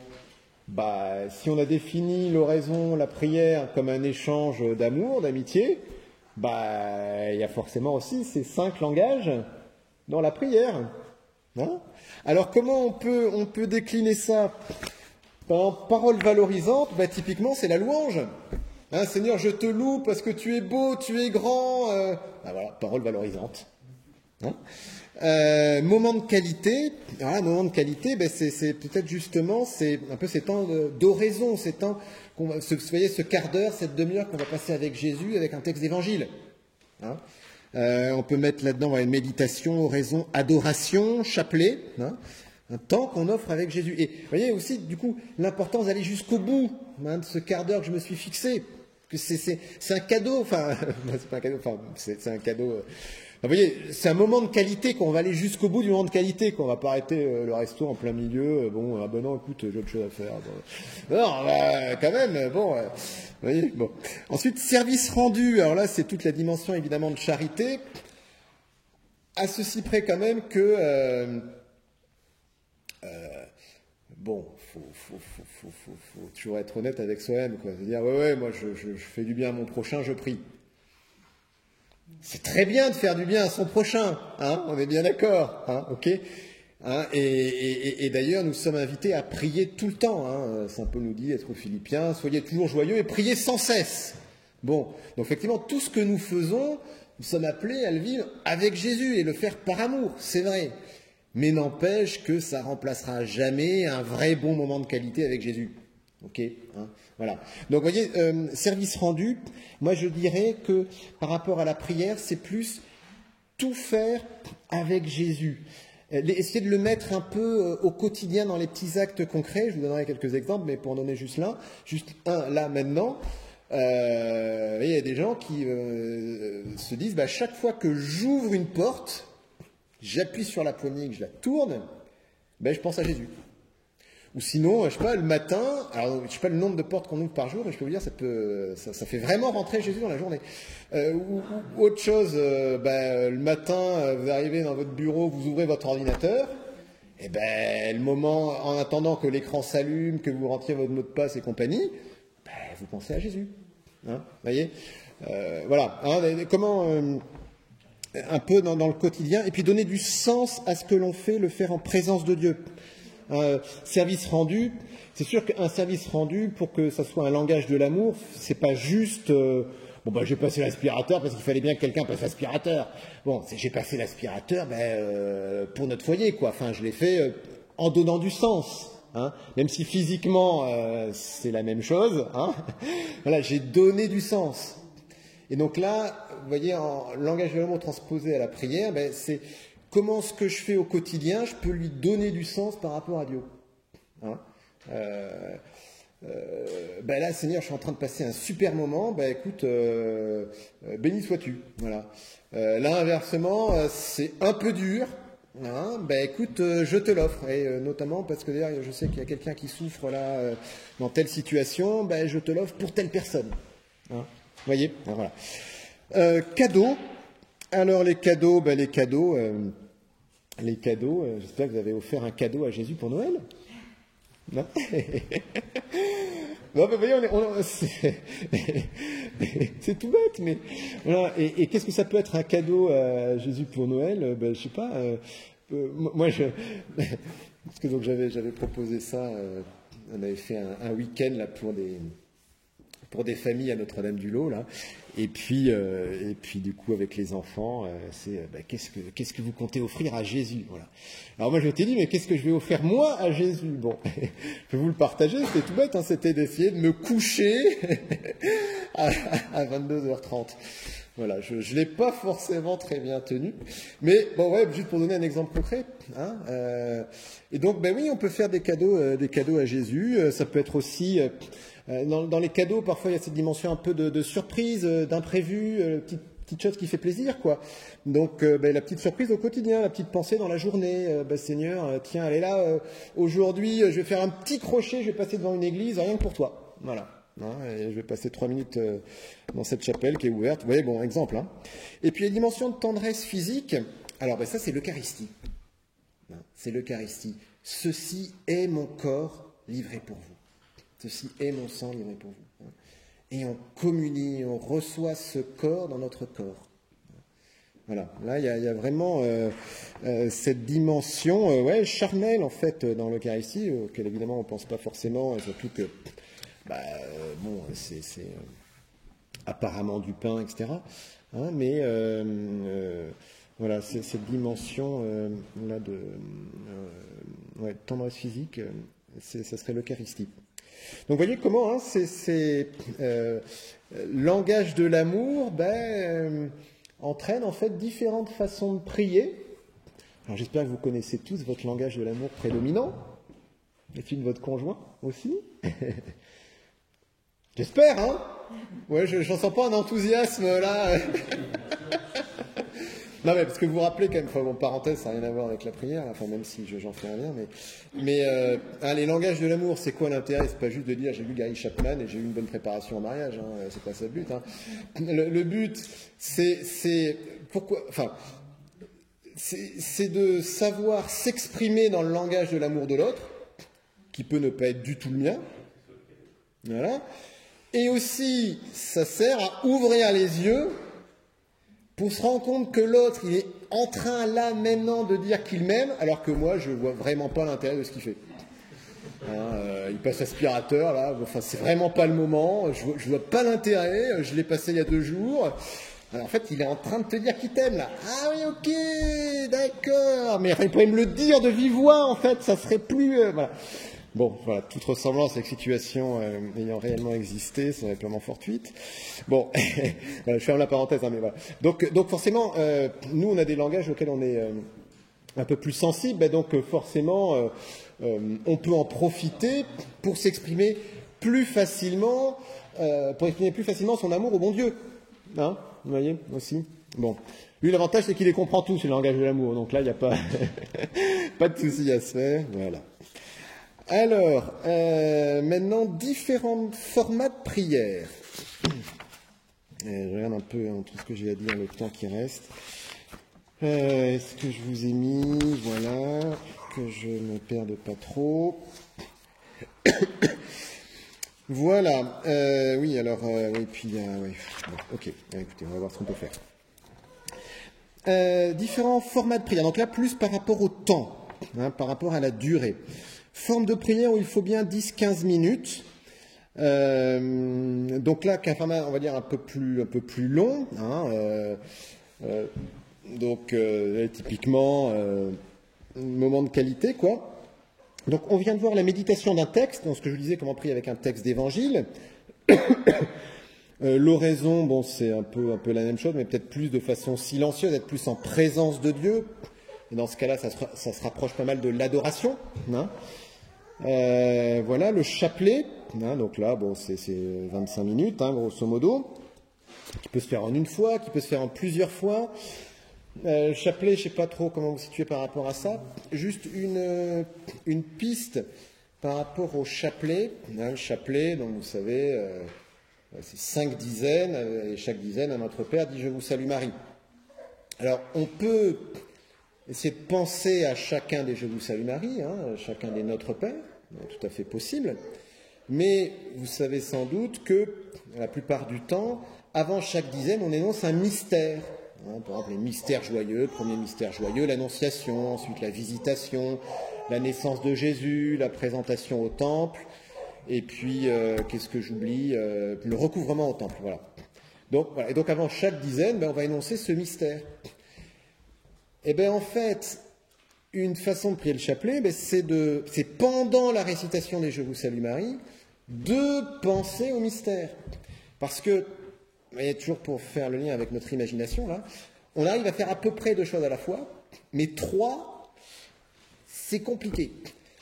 si on a défini l'oraison, la prière comme un échange d'amour, d'amitié, il y a forcément aussi ces 5 langages dans la prière. Hein, alors comment on peut décliner ça? En parole valorisante, typiquement c'est la louange. Hein, Seigneur, je te loue parce que tu es beau, tu es grand. Voilà, parole valorisante. Hein, moment de qualité. Voilà, moment de qualité, c'est peut-être justement, c'est un peu ces temps d'oraison, ces temps, vous voyez, ce quart d'heure, cette demi-heure qu'on va passer avec Jésus, avec un texte d'évangile. Hein, on peut mettre là-dedans une méditation, oraison, adoration, chapelet. Hein, Un temps qu'on offre avec Jésus. Et vous voyez aussi, du coup, l'importance d'aller jusqu'au bout de ce quart d'heure que je me suis fixé. Que c'est un cadeau, enfin, c'est pas un cadeau, enfin, c'est un cadeau. Vous voyez, c'est un moment de qualité qu'on va aller jusqu'au bout du moment de qualité, qu'on va pas arrêter le resto en plein milieu. Bon, ah ben non, écoute, j'ai autre chose à faire. Bon. Non, bah, quand même, bon. Vous voyez, bon. Ensuite, service rendu. Alors là, c'est toute la dimension évidemment de charité. À ceci près quand même que bon, faut toujours être honnête avec soi-même, quoi. C'est-à-dire, ouais, moi, je fais du bien à mon prochain, je prie. C'est très bien de faire du bien à son prochain, hein, on est bien d'accord, hein, ok, hein, et d'ailleurs, nous sommes invités à prier tout le temps, hein. Saint Paul nous dit, être aux Philippiens, soyez toujours joyeux et priez sans cesse. Bon, donc effectivement, tout ce que nous faisons, nous sommes appelés à le vivre avec Jésus et le faire par amour, c'est vrai. Mais n'empêche que ça remplacera jamais un vrai bon moment de qualité avec Jésus. Ok, hein, voilà. Donc, vous voyez, service rendu, moi je dirais que par rapport à la prière, c'est plus tout faire avec Jésus. Essayer de le mettre un peu au quotidien dans les petits actes concrets. Je vous donnerai quelques exemples, mais pour en donner juste un là maintenant. Il y a des gens qui se disent, bah, chaque fois que j'ouvre une porte, j'appuie sur la poignée, que je la tourne, ben je pense à Jésus. Ou sinon, je sais pas, le matin, alors je sais pas le nombre de portes qu'on ouvre par jour, mais je peux vous dire, ça fait vraiment rentrer Jésus dans la journée. Ou autre chose, le matin, vous arrivez dans votre bureau, vous ouvrez votre ordinateur, et ben le moment, en attendant que l'écran s'allume, que vous rentriez votre mot de passe et compagnie, ben, vous pensez à Jésus. Hein, voyez, voilà. Hein, comment un peu dans le quotidien, et puis donner du sens à ce que l'on fait, le faire en présence de Dieu. Service rendu, c'est sûr qu'un service rendu, pour que ça soit un langage de l'amour, c'est pas juste j'ai passé l'aspirateur parce qu'il fallait bien que quelqu'un passe l'aspirateur. Bon, j'ai passé l'aspirateur pour notre foyer, quoi. Enfin, je l'ai fait en donnant du sens. Hein, même si physiquement c'est la même chose, hein, voilà, j'ai donné du sens. Et donc là, vous voyez, en langage de l'amour transposé à la prière, c'est comment ce que je fais au quotidien, je peux lui donner du sens par rapport à Dieu. Hein, là, Seigneur, je suis en train de passer un super moment, écoute, béni sois-tu. Voilà. Là, inversement, c'est un peu dur. Hein, écoute, je te l'offre, et notamment parce que d'ailleurs je sais qu'il y a quelqu'un qui souffre là dans telle situation, je te l'offre pour telle personne. Hein, vous voyez, voilà. Cadeaux. Alors les cadeaux, j'espère que vous avez offert un cadeau à Jésus pour Noël. Non, non, mais voyez, c'est tout bête, mais voilà. Et qu'est-ce que ça peut être un cadeau à Jésus pour Noël? Je sais pas. Moi, parce que donc j'avais proposé ça. On avait fait un week-end là pour des familles à Notre-Dame-du-Lot là. Et puis du coup avec les enfants, qu'est-ce que vous comptez offrir à Jésus, voilà. Alors moi je m'étais dit, mais qu'est-ce que je vais offrir moi à Jésus? Bon, je vais vous le partager, c'était tout bête, hein, c'était d'essayer de me coucher à 22h30. Voilà, je ne l'ai pas forcément très bien tenu, mais bon ouais, juste pour donner un exemple concret. Hein, et donc oui, on peut faire des cadeaux à Jésus. Ça peut être aussi dans les cadeaux, parfois il y a cette dimension un peu de surprise, d'imprévu, petite chose qui fait plaisir, quoi. Donc la petite surprise au quotidien, la petite pensée dans la journée. Seigneur, tiens, elle est là. Aujourd'hui, je vais faire un petit crochet, je vais passer devant une église, rien que pour toi. Voilà. Hein, et je vais passer 3 minutes dans cette chapelle qui est ouverte. Vous voyez, bon, exemple. Hein. Et puis, les dimensions de tendresse physique. Alors, ça, c'est l'Eucharistie. Hein, c'est l'Eucharistie. Ceci est mon corps livré pour vous. Ceci est mon sang livré pour vous. Hein. Et on communie, on reçoit ce corps dans notre corps. Voilà. Là, il y a vraiment cette dimension charnelle, en fait, dans l'Eucharistie, auquel, évidemment, on ne pense pas forcément, et surtout que c'est apparemment du pain, etc. Hein, mais voilà, c'est cette dimension là de tendresse physique, ça serait l'Eucharistie. Donc, vous voyez comment hein, c'est langage de l'amour entraîne en fait différentes façons de prier Alors j'espère que vous connaissez tous votre langage de l'amour prédominant. Et celui de votre conjoint aussi. J'espère, hein? Ouais, j'en sens pas un enthousiasme là. Non, mais parce que vous vous rappelez quand même, enfin, bon, parenthèse, ça n'a rien à voir avec la prière, enfin, même si j'en fais un lien, mais les langages de l'amour, c'est quoi l'intérêt? C'est pas juste de dire j'ai vu Gary Chapman et j'ai eu une bonne préparation en mariage, hein, c'est pas ça le but. Hein. Le but, c'est pourquoi, enfin, c'est de savoir s'exprimer dans le langage de l'amour de l'autre, qui peut ne pas être du tout le mien, voilà. Et aussi, ça sert à ouvrir les yeux pour se rendre compte que l'autre, il est en train là maintenant de dire qu'il m'aime, alors que moi, je vois vraiment pas l'intérêt de ce qu'il fait. Hein, il passe aspirateur là, enfin c'est vraiment pas le moment, je vois pas l'intérêt, je l'ai passé il y a 2 jours. Alors, en fait, il est en train de te dire qu'il t'aime là. Ah oui, ok, d'accord. Mais enfin, il pourrait me le dire de vive voix, en fait, ça serait plus. Voilà. Bon, voilà, toute ressemblance avec situation ayant réellement existé serait purement fortuite. Bon, voilà, je ferme la parenthèse, hein, mais voilà. Donc forcément, nous, on a des langages auxquels on est un peu plus sensible, ben donc forcément, on peut en profiter pour s'exprimer plus facilement, pour exprimer plus facilement son amour au bon Dieu. Hein, vous voyez, aussi. Bon. Lui, l'avantage, c'est qu'il les comprend tous, le langage de l'amour. Donc là, il n'y a pas, pas de souci à se faire. Voilà. Alors, maintenant, différents formats de prière. Je regarde un peu tout ce que j'ai à dire, le temps qui reste. Est-ce que je vous ai mis, voilà, que je ne perde pas trop. Voilà, oui, alors, oui, puis, oui, bon, ok, écoutez, on va voir ce qu'on peut faire. Différents formats de prière, donc là, plus par rapport au temps, hein, par rapport à la durée. Forme de prière où il faut bien 10-15 minutes. Donc là, qu'un format, on va dire, un peu plus long. Hein, donc, typiquement, moment de qualité, quoi. Donc, on vient de voir la méditation d'un texte, dans ce que je disais, comment prier avec un texte d'évangile. L'oraison, bon, c'est un peu la même chose, mais peut-être plus de façon silencieuse, être plus en présence de Dieu. Et dans ce cas-là, ça se rapproche pas mal de l'adoration. Hein. Voilà, le chapelet, hein, donc là, bon, c'est 25 minutes, hein, grosso modo, qui peut se faire en une fois, qui peut se faire en plusieurs fois. Chapelet, je ne sais pas trop comment vous situez par rapport à ça. Juste une piste par rapport au chapelet. Hein, le chapelet, donc vous savez, c'est 5 dizaines, et chaque dizaine, à notre Père dit « Je vous salue Marie ». Alors, on peut essayer de penser à chacun des « Je vous salue Marie hein, », chacun des « Notre Père », tout à fait possible. Mais vous savez sans doute que, la plupart du temps, avant chaque dizaine, on énonce un mystère. Hein, par exemple, les mystères joyeux, le premier mystère joyeux, l'Annonciation, ensuite la Visitation, la naissance de Jésus, la présentation au temple, et puis, qu'est-ce que j'oublie, le recouvrement au temple. Voilà. Donc, voilà. Et donc, avant chaque dizaine, on va énoncer ce mystère. Et bien, en fait, une façon de prier le chapelet, c'est pendant la récitation des « Je vous salue Marie », de penser au mystère. Parce que, vous voyez, toujours pour faire le lien avec notre imagination, là, on arrive à faire à peu près 2 choses à la fois, mais 3, c'est compliqué.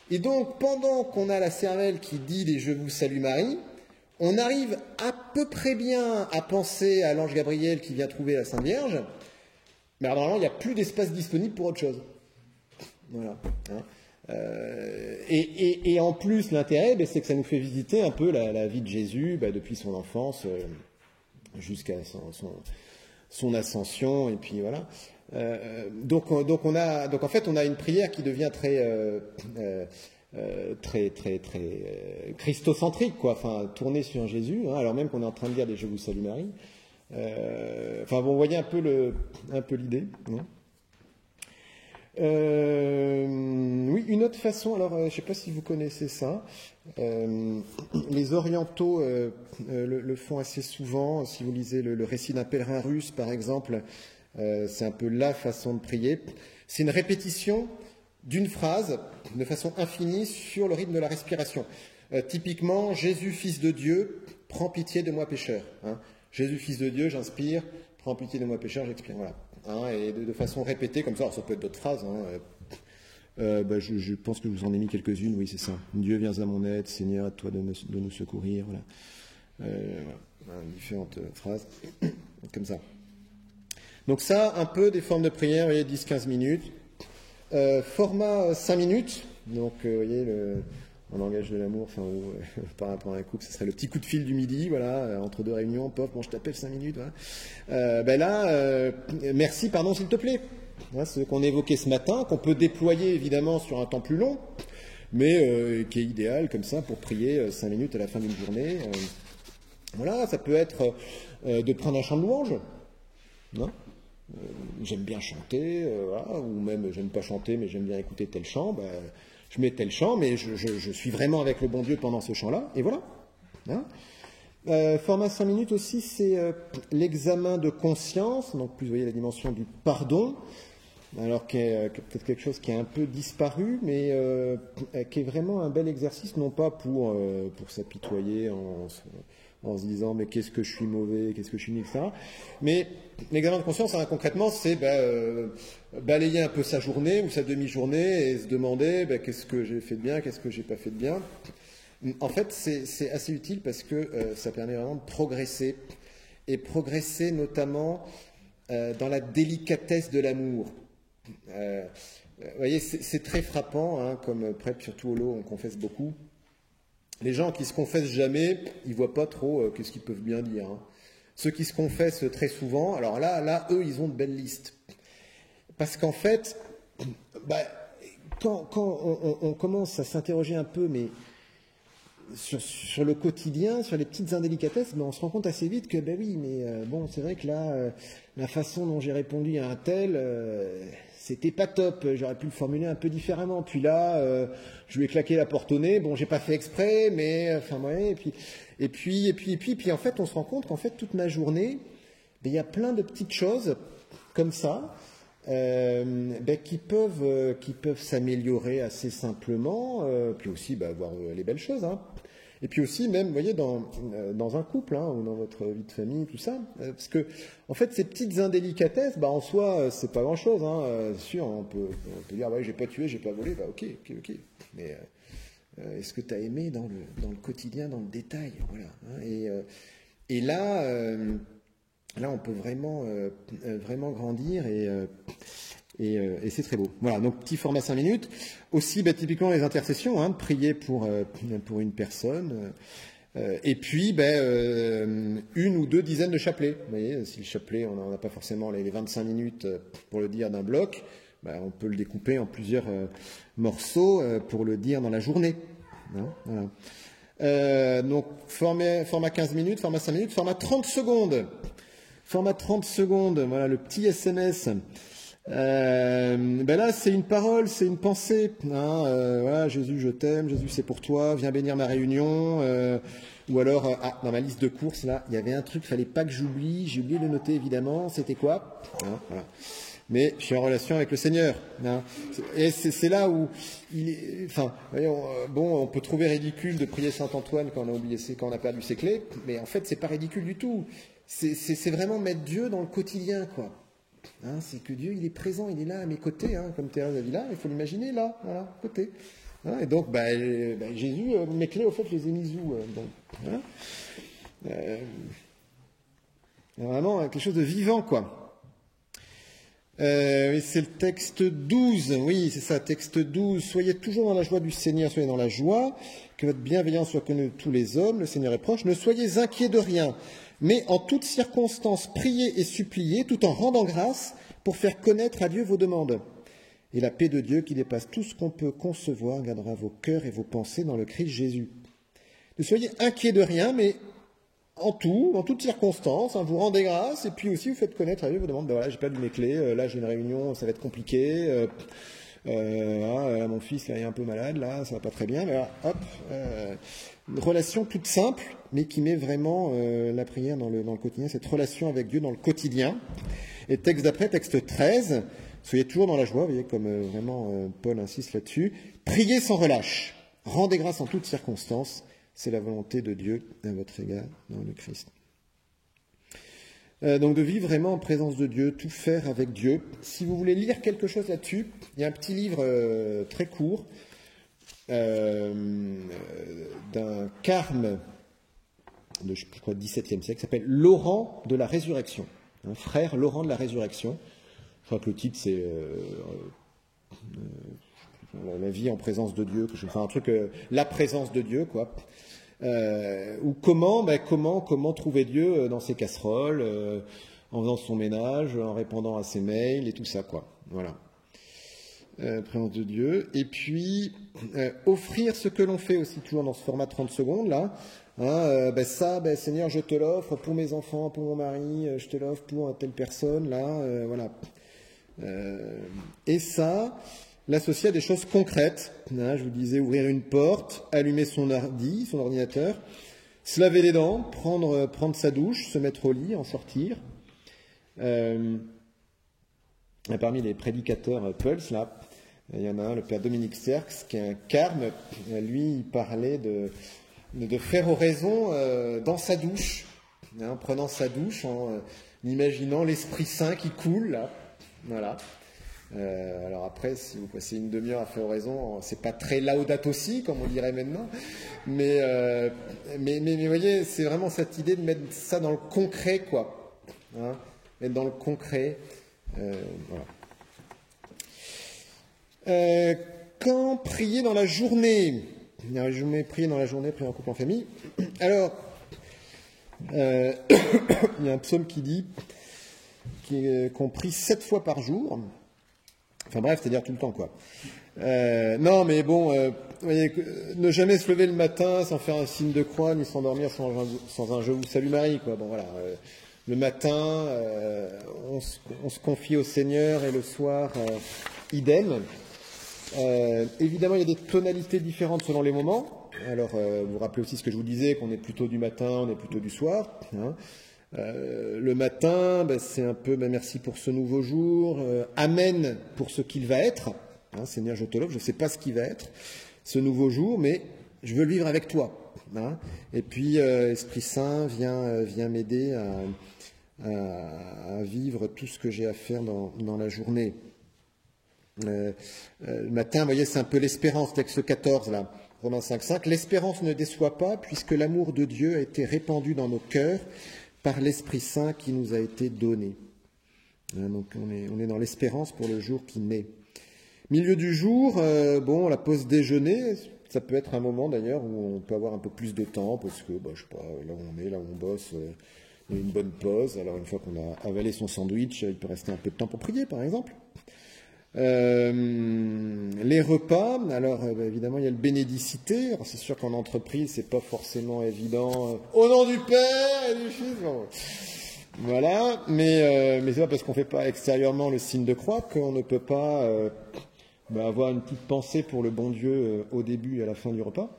Et donc, pendant qu'on a la cervelle qui dit les « Je vous salue Marie », on arrive à peu près bien à penser à l'ange Gabriel qui vient trouver la Sainte Vierge, mais alors, normalement, il n'y a plus d'espace disponible pour autre chose. Voilà. Hein. Et en plus, l'intérêt, c'est que ça nous fait visiter un peu la vie de Jésus depuis son enfance jusqu'à son ascension, et puis voilà. Donc en fait, on a une prière qui devient très christocentrique, quoi, enfin, tournée sur Jésus, hein, alors même qu'on est en train de dire des « Je vous salue Marie ». Enfin, bon, vous voyez un peu l'idée. Hein. Oui, une autre façon, alors je ne sais pas si vous connaissez ça, les orientaux le font assez souvent. Si vous lisez le récit d'un pèlerin russe, par exemple, c'est un peu la façon de prier. C'est une répétition d'une phrase de façon infinie sur le rythme de la respiration. Typiquement, Jésus, fils de Dieu, prends pitié de moi pécheur. Hein. Jésus, fils de Dieu, j'inspire, prends pitié de moi pécheur, j'expire. Voilà. hein, et de façon répétée, comme ça. Alors, ça peut être d'autres phrases. Je pense que je vous en ai mis quelques-unes, oui, c'est ça. Dieu, viens à mon aide, Seigneur, à toi de nous secourir. Voilà. Différentes phrases, comme ça. Donc ça, un peu des formes de prière, vous voyez, 10-15 minutes. Format 5 minutes, donc vous voyez, en langage de l'amour, par rapport à un couple, ce serait le petit coup de fil du midi, voilà, entre deux réunions, pof, bon, je t'appelle 5 minutes, voilà. Merci, pardon, s'il te plaît. Voilà, ce qu'on évoquait ce matin, qu'on peut déployer évidemment sur un temps plus long, mais qui est idéal comme ça pour prier 5 minutes à la fin d'une journée. Voilà, ça peut être de prendre un chant de louange. Non, j'aime bien chanter, voilà, ou même j'aime pas chanter, mais j'aime bien écouter tel chant. Je mets tel chant, mais je suis vraiment avec le bon Dieu pendant ce chant-là, et voilà. Hein. Format 5 minutes aussi, c'est l'examen de conscience, donc plus vous voyez la dimension du pardon, alors qui est peut-être quelque chose qui a un peu disparu, mais qui est vraiment un bel exercice, non pas pour s'apitoyer en se disant mais qu'est-ce que je suis mauvais, qu'est-ce que je suis nul, etc. Mais l'examen de conscience, hein, concrètement, c'est balayer un peu sa journée ou sa demi-journée et se demander qu'est-ce que j'ai fait de bien, qu'est-ce que j'ai pas fait de bien. En fait, c'est assez utile parce que ça permet vraiment de progresser, et progresser notamment dans la délicatesse de l'amour. Vous voyez, c'est très frappant, hein, comme prêtre, surtout au lot, on confesse beaucoup. Les gens qui se confessent jamais, ils voient pas trop qu'est-ce qu'ils peuvent bien dire. Hein. Ceux qui se confessent très souvent, alors là, eux, ils ont de belles listes. Parce qu'en fait, quand on commence à s'interroger un peu, mais sur le quotidien, sur les petites indélicatesses, on se rend compte assez vite que, oui, mais bon, c'est vrai que là, la façon dont j'ai répondu à un tel, c'était pas top, j'aurais pu le formuler un peu différemment. Puis là, je lui ai claqué la porte au nez, bon, j'ai pas fait exprès, mais, ouais, et puis, en fait, on se rend compte qu'en fait, toute ma journée, il y a plein de petites choses comme ça, qui peuvent s'améliorer assez simplement, puis aussi voir les belles choses, hein. Et puis aussi même, vous voyez, dans un couple, hein, ou dans votre vie de famille, tout ça, parce que en fait ces petites indélicatesses, en soi c'est pas grand chose, hein. Sûr, on peut dire ouais, j'ai pas tué, j'ai pas volé, ok, mais est-ce que tu as aimé dans le quotidien, dans le détail, voilà, hein, et là on peut vraiment grandir, et c'est très beau. Voilà, donc petit format 5 minutes. Aussi, typiquement les intercessions, hein, prier pour une personne. Et puis, une ou deux dizaines de chapelets. Vous voyez, si le chapelet, on n'en a pas forcément les 25 minutes pour le dire d'un bloc, on peut le découper en plusieurs morceaux pour le dire dans la journée. Hein, voilà. Donc, format 15 minutes, format 5 minutes, format 30 secondes. Format 30 secondes, voilà, le petit SMS. Là, c'est une parole, c'est une pensée. Hein, voilà, Jésus, je t'aime, Jésus, c'est pour toi, viens bénir ma réunion. Ou alors, dans ma liste de courses, là, il y avait un truc, fallait pas que j'oublie, j'ai oublié de le noter évidemment, c'était quoi, hein, voilà. Mais je suis en relation avec le Seigneur. Hein. Et c'est là où voyez, on peut trouver ridicule de prier Saint Antoine quand on a perdu ses clés, mais en fait, c'est pas ridicule du tout. C'est vraiment mettre Dieu dans le quotidien, quoi. Hein, c'est que Dieu, il est présent, il est là à mes côtés, hein, comme Thérèse d'Avila, il faut l'imaginer là, voilà, à côté. Hein, et donc, Jésus, mes clés, au fait, je les ai mises où hein, vraiment quelque chose de vivant, quoi. C'est le texte 12, oui, c'est ça, texte 12. Soyez toujours dans la joie du Seigneur, soyez dans la joie, que votre bienveillance soit connue de tous les hommes, le Seigneur est proche, ne soyez inquiets de rien. Mais en toutes circonstances, priez et suppliez, tout en rendant grâce, pour faire connaître à Dieu vos demandes. Et la paix de Dieu, qui dépasse tout ce qu'on peut concevoir, gardera vos cœurs et vos pensées dans le Christ Jésus. Ne soyez inquiets de rien, mais en toutes circonstances, hein, vous rendez grâce, et puis aussi vous faites connaître à Dieu vos demandes. Voilà, j'ai perdu mes clés, là j'ai une réunion, ça va être compliqué. Mon fils là, est un peu malade, là, ça va pas très bien. Mais là, hop, une relation toute simple, mais qui met vraiment la prière dans le quotidien, cette relation avec Dieu dans le quotidien. Et texte d'après, texte 13, soyez toujours dans la joie, vous voyez, comme vraiment Paul insiste là-dessus. Priez sans relâche, rendez grâce en toutes circonstances, c'est la volonté de Dieu à votre égard dans le Christ. Donc de vivre vraiment en présence de Dieu, tout faire avec Dieu. Si vous voulez lire quelque chose là-dessus, il y a un petit livre très court d'un carme de, je crois, XVIIe siècle, qui s'appelle Laurent de la Résurrection. Un frère Laurent de la Résurrection. Je crois que le titre, c'est la vie en présence de Dieu, enfin un truc, la présence de Dieu, quoi. Ou comment trouver Dieu dans ses casseroles, en faisant son ménage, en répondant à ses mails et tout ça, quoi. Voilà. Présence de Dieu. Et puis, offrir ce que l'on fait aussi, toujours dans ce format 30 secondes, là. Seigneur, je te l'offre pour mes enfants, pour mon mari, je te l'offre pour telle personne, là, voilà. Et ça, l'associer à des choses concrètes. Je vous disais, ouvrir une porte, allumer son ordinateur, se laver les dents, prendre sa douche, se mettre au lit, en sortir. Parmi les prédicateurs Pulse, là, il y en a un, le père Dominique Serx, qui est un carme. Lui, il parlait de faire oraison dans sa douche, en prenant sa douche, en imaginant l'Esprit Saint qui coule, là. Voilà. Alors après, si vous passez une demi-heure à faire oraison, c'est pas très laudato si, comme on dirait maintenant, mais vous voyez, c'est vraiment cette idée de mettre ça dans le concret, quoi. Mettre dans le concret. Voilà. Quand prier dans la journée, prier dans la journée, prier en couple, en famille. Alors, il y a un psaume qui dit qu'on prie 7 fois par jour. Enfin bref, c'est-à-dire tout le temps, quoi. Non, mais bon, vous voyez, ne jamais se lever le matin sans faire un signe de croix, ni s'endormir sans un « Je vous salue Marie », quoi. Bon, voilà. Le matin, on se confie au Seigneur, et le soir, idem. Évidemment, il y a des tonalités différentes selon les moments. Alors, vous vous rappelez aussi ce que je vous disais, qu'on est plutôt du matin, on est plutôt du soir. Le matin, c'est un peu merci pour ce nouveau jour, amen pour ce qu'il va être. Seigneur, je te l'offre, je ne sais pas ce qu'il va être, ce nouveau jour, mais je veux le vivre avec toi. Et puis, Esprit Saint vient m'aider à vivre tout ce que j'ai à faire dans la journée. Le matin, vous voyez, c'est un peu l'espérance, texte 14, là, Romains 5,5. L'espérance ne déçoit pas, puisque l'amour de Dieu a été répandu dans nos cœurs par l'Esprit Saint qui nous a été donné. Donc on est dans l'espérance pour le jour qui naît. Milieu du jour, la pause déjeuner, ça peut être un moment d'ailleurs où on peut avoir un peu plus de temps, parce que, je sais pas, là où on est, là où on bosse, il y a une bonne pause. Alors une fois qu'on a avalé son sandwich, il peut rester un peu de temps pour prier, par exemple. Les repas, alors évidemment il y a le bénédicité. Alors c'est sûr qu'en entreprise c'est pas forcément évident. Au nom du Père et du Fils, bon. Voilà, mais c'est pas parce qu'on fait pas extérieurement le signe de croix qu'on ne peut pas avoir une petite pensée pour le bon Dieu au début et à la fin du repas.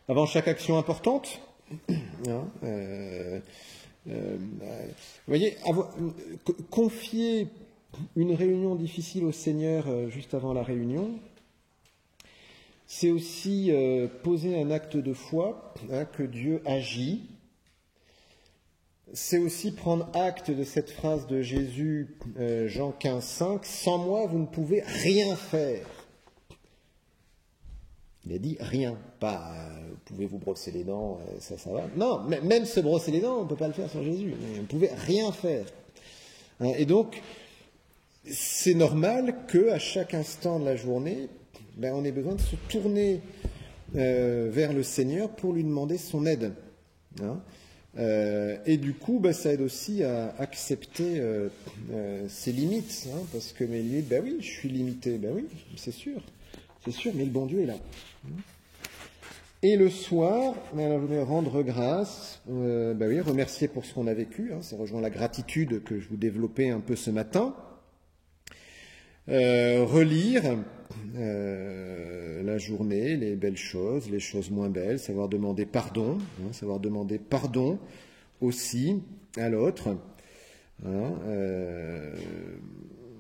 Avant chaque action importante, vous voyez, confier une réunion difficile au Seigneur juste avant la réunion, c'est aussi poser un acte de foi, que Dieu agit. C'est aussi prendre acte de cette phrase de Jésus, Jean 15,5, « Sans moi, vous ne pouvez rien faire ». Il a dit rien, pas vous pouvez vous brosser les dents, ça va. Non, même se brosser les dents, on ne peut pas le faire sans Jésus. Vous ne pouvez rien faire. Et donc, c'est normal qu'à chaque instant de la journée, on ait besoin de se tourner vers le Seigneur pour lui demander son aide. Et du coup, ça aide aussi à accepter ses limites, parce que mes limites, oui, je suis limité, oui, c'est sûr, mais le bon Dieu est là. Et le soir, alors je vais rendre grâce, remercier pour ce qu'on a vécu, ça rejoint la gratitude que je vous développais un peu ce matin. Relire la journée, les belles choses, les choses moins belles, savoir demander pardon aussi à l'autre.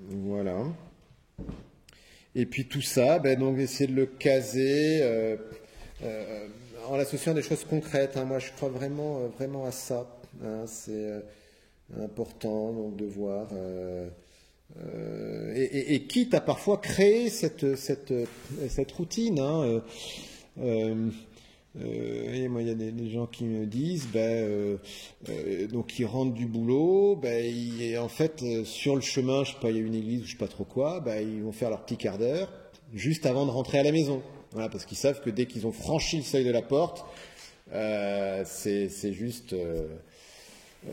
Voilà. Et puis tout ça, donc essayer de le caser en l'associant à des choses concrètes. Moi, je crois vraiment à ça. C'est important donc de voir, et quitte à parfois créer cette routine. Hein, et moi, il y a des gens qui me disent, donc ils rentrent du boulot, en fait, sur le chemin, je sais pas, il y a une église ou je sais pas trop quoi, ils vont faire leur petit quart d'heure juste avant de rentrer à la maison. Voilà, parce qu'ils savent que dès qu'ils ont franchi le seuil de la porte, c'est juste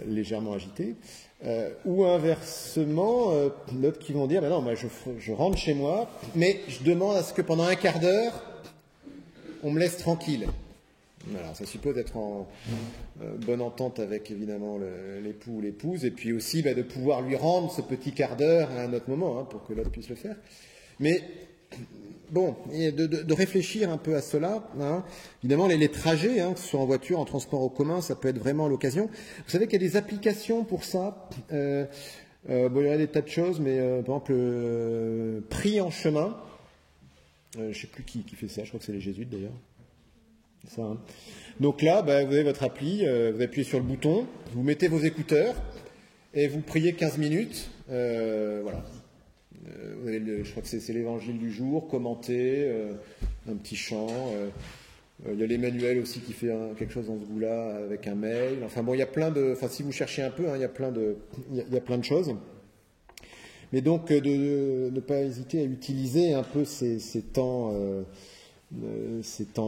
légèrement agité. Ou inversement, d'autres qui vont dire, non, moi je rentre chez moi, mais je demande à ce que pendant un quart d'heure, on me laisse tranquille. Voilà, ça suppose d'être en bonne entente avec évidemment l'époux ou l'épouse, et puis aussi de pouvoir lui rendre ce petit quart d'heure à un autre moment, hein, pour que l'autre puisse le faire. Mais bon, de réfléchir un peu à cela. Hein. Évidemment, les trajets, hein, que ce soit en voiture, en transport en commun, ça peut être vraiment l'occasion. Vous savez qu'il y a des applications pour ça. Il y a des tas de choses, mais par exemple, prix en chemin. Je ne sais plus qui fait ça, je crois que c'est les jésuites d'ailleurs. Ça, hein. Donc là, vous avez votre appli, vous appuyez sur le bouton, vous mettez vos écouteurs et vous priez 15 minutes. Voilà. Je crois que c'est l'évangile du jour, commenté, un petit chant. Il y a l'Emmanuel aussi qui fait quelque chose dans ce goût-là avec un mail. Enfin bon, il y a plein de. Enfin, si vous cherchez un peu, hein, il y a plein de choses. Mais donc, de ne pas hésiter à utiliser un peu ces temps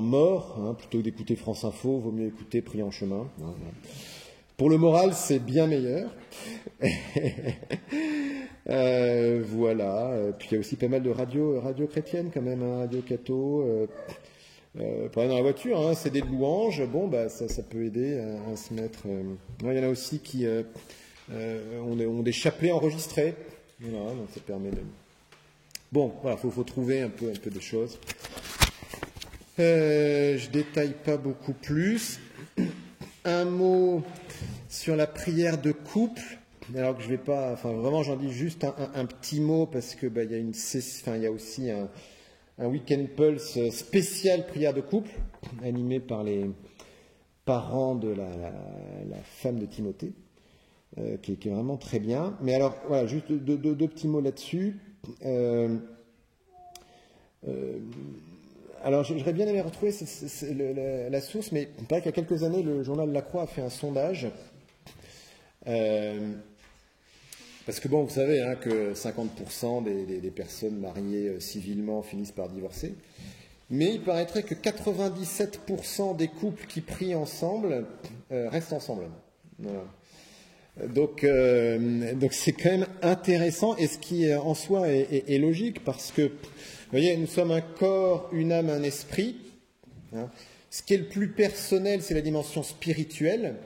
morts, hein, plutôt que d'écouter France Info, vaut mieux écouter Prier en chemin. Voilà. Pour le moral, c'est bien meilleur. Voilà. Puis il y a aussi pas mal de radio chrétiennes quand même, hein, radio catho. Par exemple dans la voiture, hein, c'est des louanges. Bon, ça peut aider à se mettre. Il y en a aussi qui ont des chapelets enregistrés. Voilà, donc ça permet de. Bon, voilà, faut trouver un peu de choses. Je détaille pas beaucoup plus. Un mot sur la prière de couple. Alors que je vais pas, enfin vraiment, j'en dis juste un petit mot parce que il y a aussi un Week-end Pulse spécial prière de couple animé par les parents de la femme de Timothée, qui est vraiment très bien. Mais alors voilà, juste deux petits mots là-dessus. Alors, j'aurais bien aimé retrouver la source, mais il paraît qu'il y a quelques années, le journal La Croix a fait un sondage. Parce que bon, vous savez hein, que 50% des personnes mariées civilement finissent par divorcer. Mais il paraîtrait que 97% des couples qui prient ensemble restent ensemble. Voilà. Donc c'est quand même intéressant, et ce qui en soi est logique, parce que vous voyez, nous sommes un corps, une âme, un esprit. Hein. Ce qui est le plus personnel, c'est la dimension spirituelle.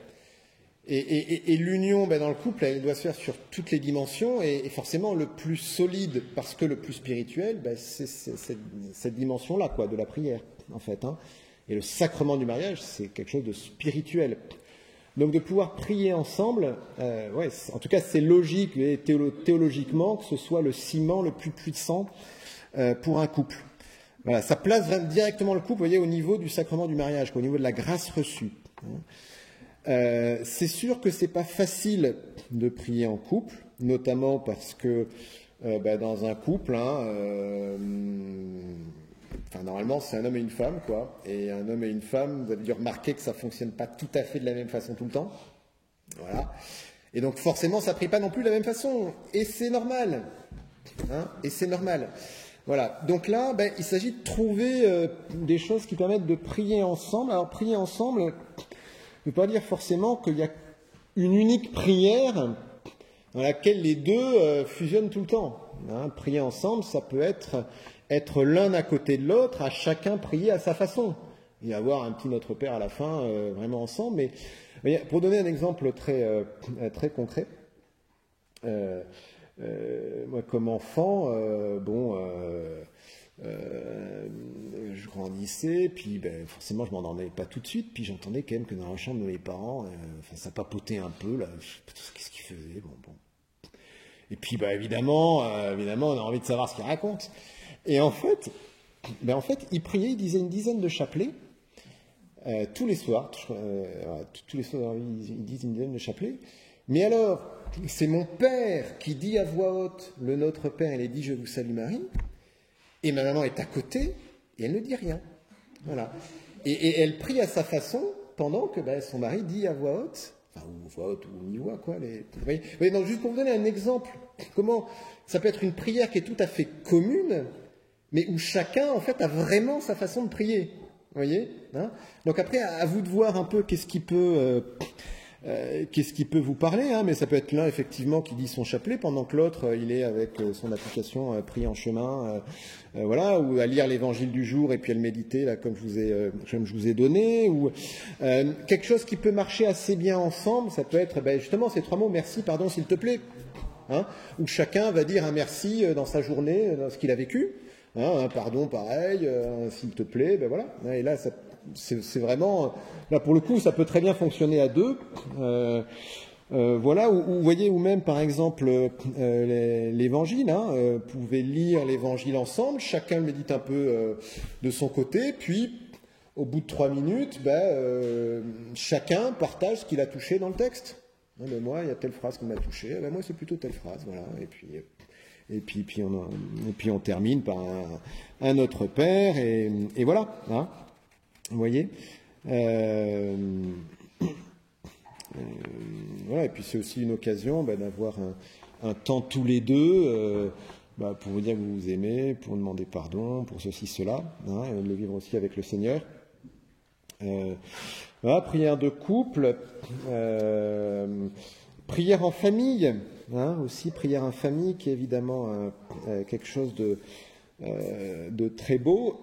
Et l'union dans le couple, elle doit se faire sur toutes les dimensions. Et forcément, le plus solide, parce que le plus spirituel, c'est cette dimension-là, quoi, de la prière, en fait. Hein. Et le sacrement du mariage, c'est quelque chose de spirituel. Donc de pouvoir prier ensemble, en tout cas, c'est logique et théologiquement que ce soit le ciment le plus puissant pour un couple. Voilà, ça place directement le couple, vous voyez, au niveau du sacrement du mariage, au niveau de la grâce reçue. C'est sûr que c'est pas facile de prier en couple, notamment parce que dans un couple, normalement c'est un homme et une femme, quoi. Et un homme et une femme, vous avez dû remarquer que ça fonctionne pas tout à fait de la même façon tout le temps. Voilà. Et donc forcément, ça prie pas non plus de la même façon. Et c'est normal. Hein, et c'est normal. Voilà. Donc là, il s'agit de trouver des choses qui permettent de prier ensemble. Alors prier ensemble, ne veut pas dire forcément qu'il y a une unique prière dans laquelle les deux fusionnent tout le temps. Hein, prier ensemble, ça peut être l'un à côté de l'autre, à chacun prier à sa façon. Et avoir un petit Notre Père à la fin, vraiment ensemble. Mais voyez, pour donner un exemple très concret, moi comme enfant, je grandissais, puis forcément je m'endormais pas tout de suite, puis j'entendais quand même que dans la chambre de mes parents, ça papotait un peu, là, je sais pas qu'est-ce qu'ils faisaient, bon. Et puis évidemment, on a envie de savoir ce qu'ils racontent. Et en fait, ils priaient, ils disaient une dizaine de chapelets, tous les soirs, tous les soirs ils disent une dizaine de chapelets, Mais alors, c'est mon Père qui dit à voix haute le Notre Père, elle dit « Je vous salue Marie », et ma maman est à côté, et elle ne dit rien. Voilà. Et elle prie à sa façon, pendant que son mari dit à voix haute, enfin, ou voix haute, ou mi-voix, quoi. Vous voyez, donc, juste pour vous donner un exemple, comment ça peut être une prière qui est tout à fait commune, mais où chacun, en fait, a vraiment sa façon de prier. Vous voyez, hein? Donc après, à vous de voir un peu qu'est-ce qui peut vous parler, hein, mais ça peut être l'un, effectivement, qui dit son chapelet, pendant que l'autre, il est avec son application Prie en chemin, voilà, ou à lire l'évangile du jour et puis à le méditer, là, comme je vous ai donné, ou quelque chose qui peut marcher assez bien ensemble, ça peut être justement ces 3 mots, merci, pardon, s'il te plaît, hein, où chacun va dire un merci dans sa journée, dans ce qu'il a vécu, hein, un pardon pareil, s'il te plaît, voilà, et là, c'est vraiment, là pour le coup, ça peut très bien fonctionner à 2. Voilà, ou vous voyez, ou même par exemple l'évangile, hein, vous pouvez lire l'évangile ensemble, chacun le médite un peu de son côté, puis au bout de 3 minutes, chacun partage ce qu'il a touché dans le texte. Mais moi, il y a telle phrase qui m'a touché, moi c'est plutôt telle phrase, voilà, et puis on termine par un Notre Père, et voilà, hein. Vous voyez, voilà, et puis c'est aussi une occasion d'avoir un temps tous les deux pour vous dire que vous vous aimez, pour demander pardon, pour ceci, cela, hein, et de le vivre aussi avec le Seigneur. Voilà, prière de couple, prière en famille, hein, aussi prière en famille, qui est évidemment quelque chose de très beau,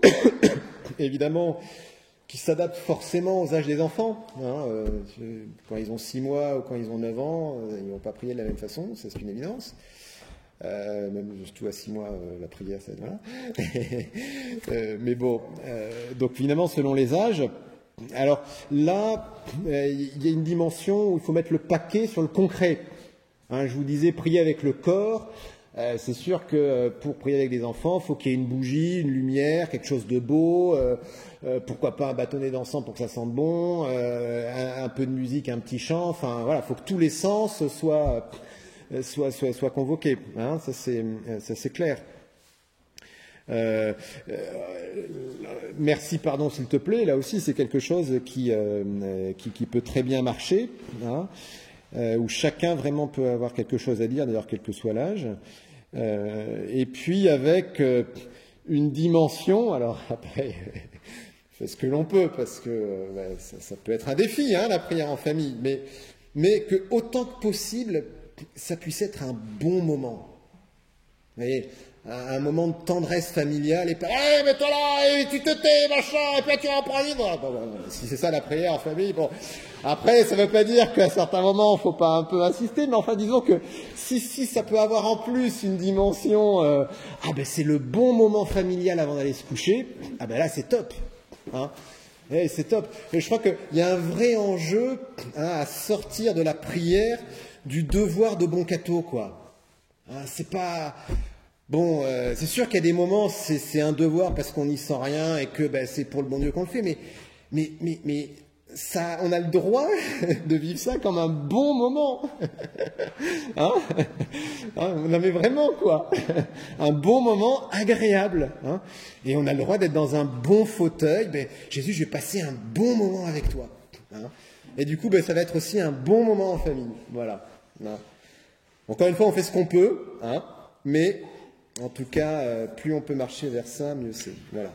évidemment, qui s'adapte forcément aux âges des enfants. Hein, quand ils ont 6 mois ou quand ils ont 9 ans, ils ne vont pas prier de la même façon, ça c'est une évidence. Même surtout à 6 mois, la prière, ça voilà. Mais bon, donc évidemment, selon les âges. Alors là, il y a une dimension où il faut mettre le paquet sur le concret. Hein, je vous disais, prier avec le corps. C'est sûr que pour prier avec des enfants, il faut qu'il y ait une bougie, une lumière, quelque chose de beau, pourquoi pas un bâtonnet d'encens pour que ça sente bon, un peu de musique, un petit chant, enfin voilà, il faut que tous les sens soient convoqués, hein, ça c'est clair. Merci, pardon, s'il te plaît, là aussi c'est quelque chose qui peut très bien marcher, hein, où chacun vraiment peut avoir quelque chose à dire, d'ailleurs quel que soit l'âge. Et puis avec une dimension, alors après, fait ce que l'on peut, parce que ça peut être un défi, hein, la prière en famille, mais que autant que possible, ça puisse être un bon moment. Vous voyez, un moment de tendresse familiale, et pas hey, mets-toi là, et tu te tais, machin, et puis tu vas en prendre. Bon, si c'est ça la prière en famille, bon. Après, ça ne veut pas dire qu'à certains moments, il ne faut pas un peu insister, mais enfin, disons que si ça peut avoir en plus une dimension, c'est le bon moment familial avant d'aller se coucher, là, c'est top. Hein. Et c'est top. Et je crois qu'il y a un vrai enjeu, hein, à sortir de la prière du devoir de bon cateau, quoi. Hein, c'est pas... Bon, c'est sûr qu'il y a des moments, c'est un devoir parce qu'on n'y sent rien et que c'est pour le bon Dieu qu'on le fait, mais ça, on a le droit de vivre ça comme un bon moment. Hein, non mais vraiment, quoi. Un bon moment agréable. Hein, et on a le droit d'être dans un bon fauteuil. Jésus, je vais passer un bon moment avec toi. Hein, et du coup, ça va être aussi un bon moment en famille. Voilà. Hein. Encore une fois, on fait ce qu'on peut, hein, mais en tout cas, plus on peut marcher vers ça, mieux c'est. Voilà.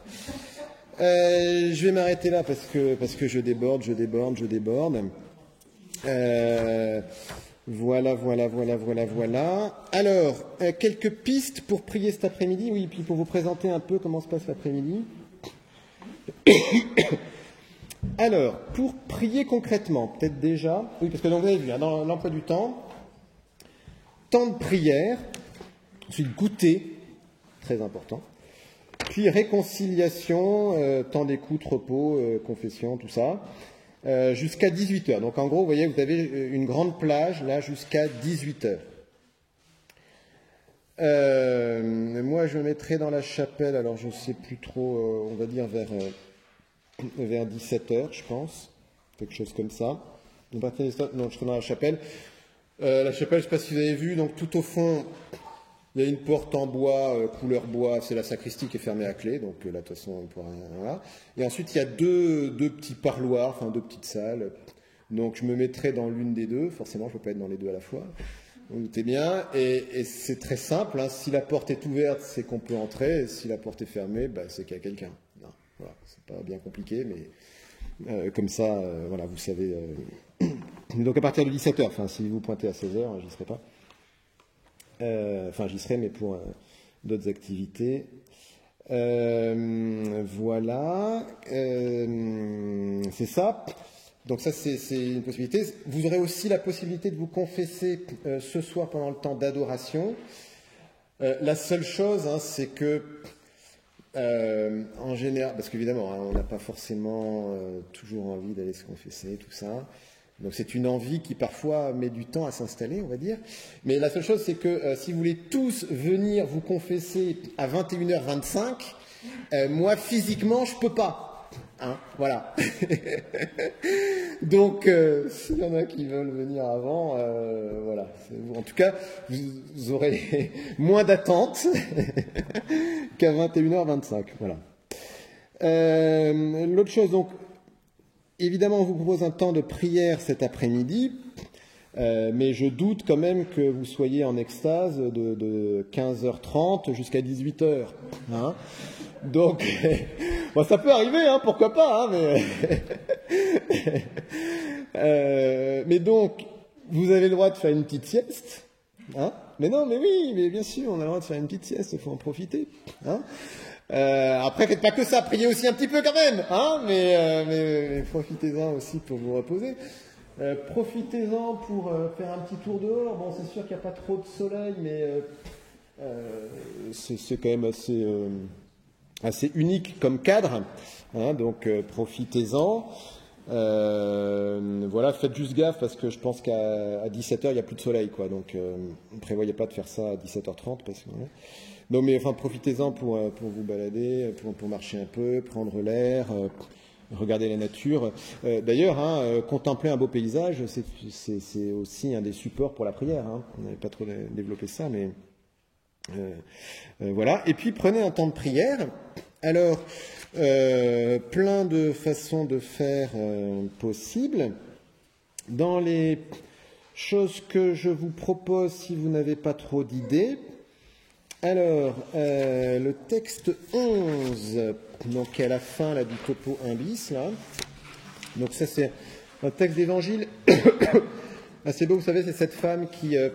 Je vais m'arrêter là parce que je déborde. Voilà. Alors, quelques pistes pour prier cet après-midi. Oui, puis pour vous présenter un peu comment se passe l'après-midi. Alors, pour prier concrètement, peut-être déjà. Oui, parce que donc, vous avez vu, hein, dans l'emploi du temps de prière, ensuite goûter, très important. Puis réconciliation, temps d'écoute, repos, confession, tout ça, jusqu'à 18h. Donc en gros, vous voyez, vous avez une grande plage, là, jusqu'à 18h. Moi, je me mettrai dans la chapelle, alors je ne sais plus trop, on va dire vers 17h, je pense, quelque chose comme ça. Non, je serai dans la chapelle. La chapelle, je ne sais pas si vous avez vu, donc tout au fond, il y a une porte en bois, couleur bois, c'est la sacristie qui est fermée à clé, donc là, de toute façon, on ne pourra rien. Voilà. Et ensuite, il y a deux petits parloirs, enfin deux petites salles. Donc je me mettrai dans l'une des deux, forcément, je ne peux pas être dans les deux à la fois. Vous vous doutez bien, et c'est très simple, hein. Si la porte est ouverte, c'est qu'on peut entrer, et si la porte est fermée, bah, c'est qu'il y a quelqu'un. Voilà, c'est pas bien compliqué, mais comme ça, voilà, vous savez. Donc à partir de 17h, enfin, si vous pointez à 16h, j'y serai pas. Enfin, j'y serai, mais pour d'autres activités. Voilà, c'est ça. Donc ça, c'est une possibilité. Vous aurez aussi la possibilité de vous confesser ce soir pendant le temps d'adoration. La seule chose, hein, c'est que, en général, parce qu'évidemment, hein, on n'a pas forcément toujours envie d'aller se confesser, tout ça. Donc c'est une envie qui parfois met du temps à s'installer, on va dire. Mais la seule chose, c'est que si vous voulez tous venir vous confesser à 21h25, moi, physiquement, je ne peux pas. Hein, voilà. Donc, s'il y en a qui veulent venir avant, voilà. En tout cas, vous aurez moins d'attente qu'à 21h25. Voilà. L'autre chose, donc, évidemment, on vous propose un temps de prière cet après-midi, mais je doute quand même que vous soyez en extase de 15h30 jusqu'à 18h. Hein. Donc, bon, ça peut arriver, hein, pourquoi pas, hein, mais donc, vous avez le droit de faire une petite sieste. Hein. Mais non, mais oui, mais bien sûr, on a le droit de faire une petite sieste, il faut en profiter. Hein. Après, faites pas que ça, priez aussi un petit peu quand même, hein, mais profitez-en aussi pour vous reposer. Profitez-en pour faire un petit tour dehors. Bon, c'est sûr qu'il n'y a pas trop de soleil, mais c'est quand même assez unique comme cadre, hein, donc profitez-en. Voilà, faites juste gaffe parce que je pense qu'à 17h, il n'y a plus de soleil, quoi. Donc, ne prévoyez pas de faire ça à 17h30 parce que... Voilà. Non, mais enfin, profitez-en pour vous balader, pour marcher un peu, prendre l'air, regarder la nature. D'ailleurs, hein, contempler un beau paysage, c'est aussi un des supports pour la prière. Hein. On n'avait pas trop développé ça, mais voilà. Et puis, prenez un temps de prière. Alors, plein de façons de faire possibles. Dans les choses que je vous propose, si vous n'avez pas trop d'idées, alors, le texte 11, donc à la fin là, du topo 1 bis, là. Donc ça c'est un texte d'évangile assez beau, vous savez, c'est cette femme qui a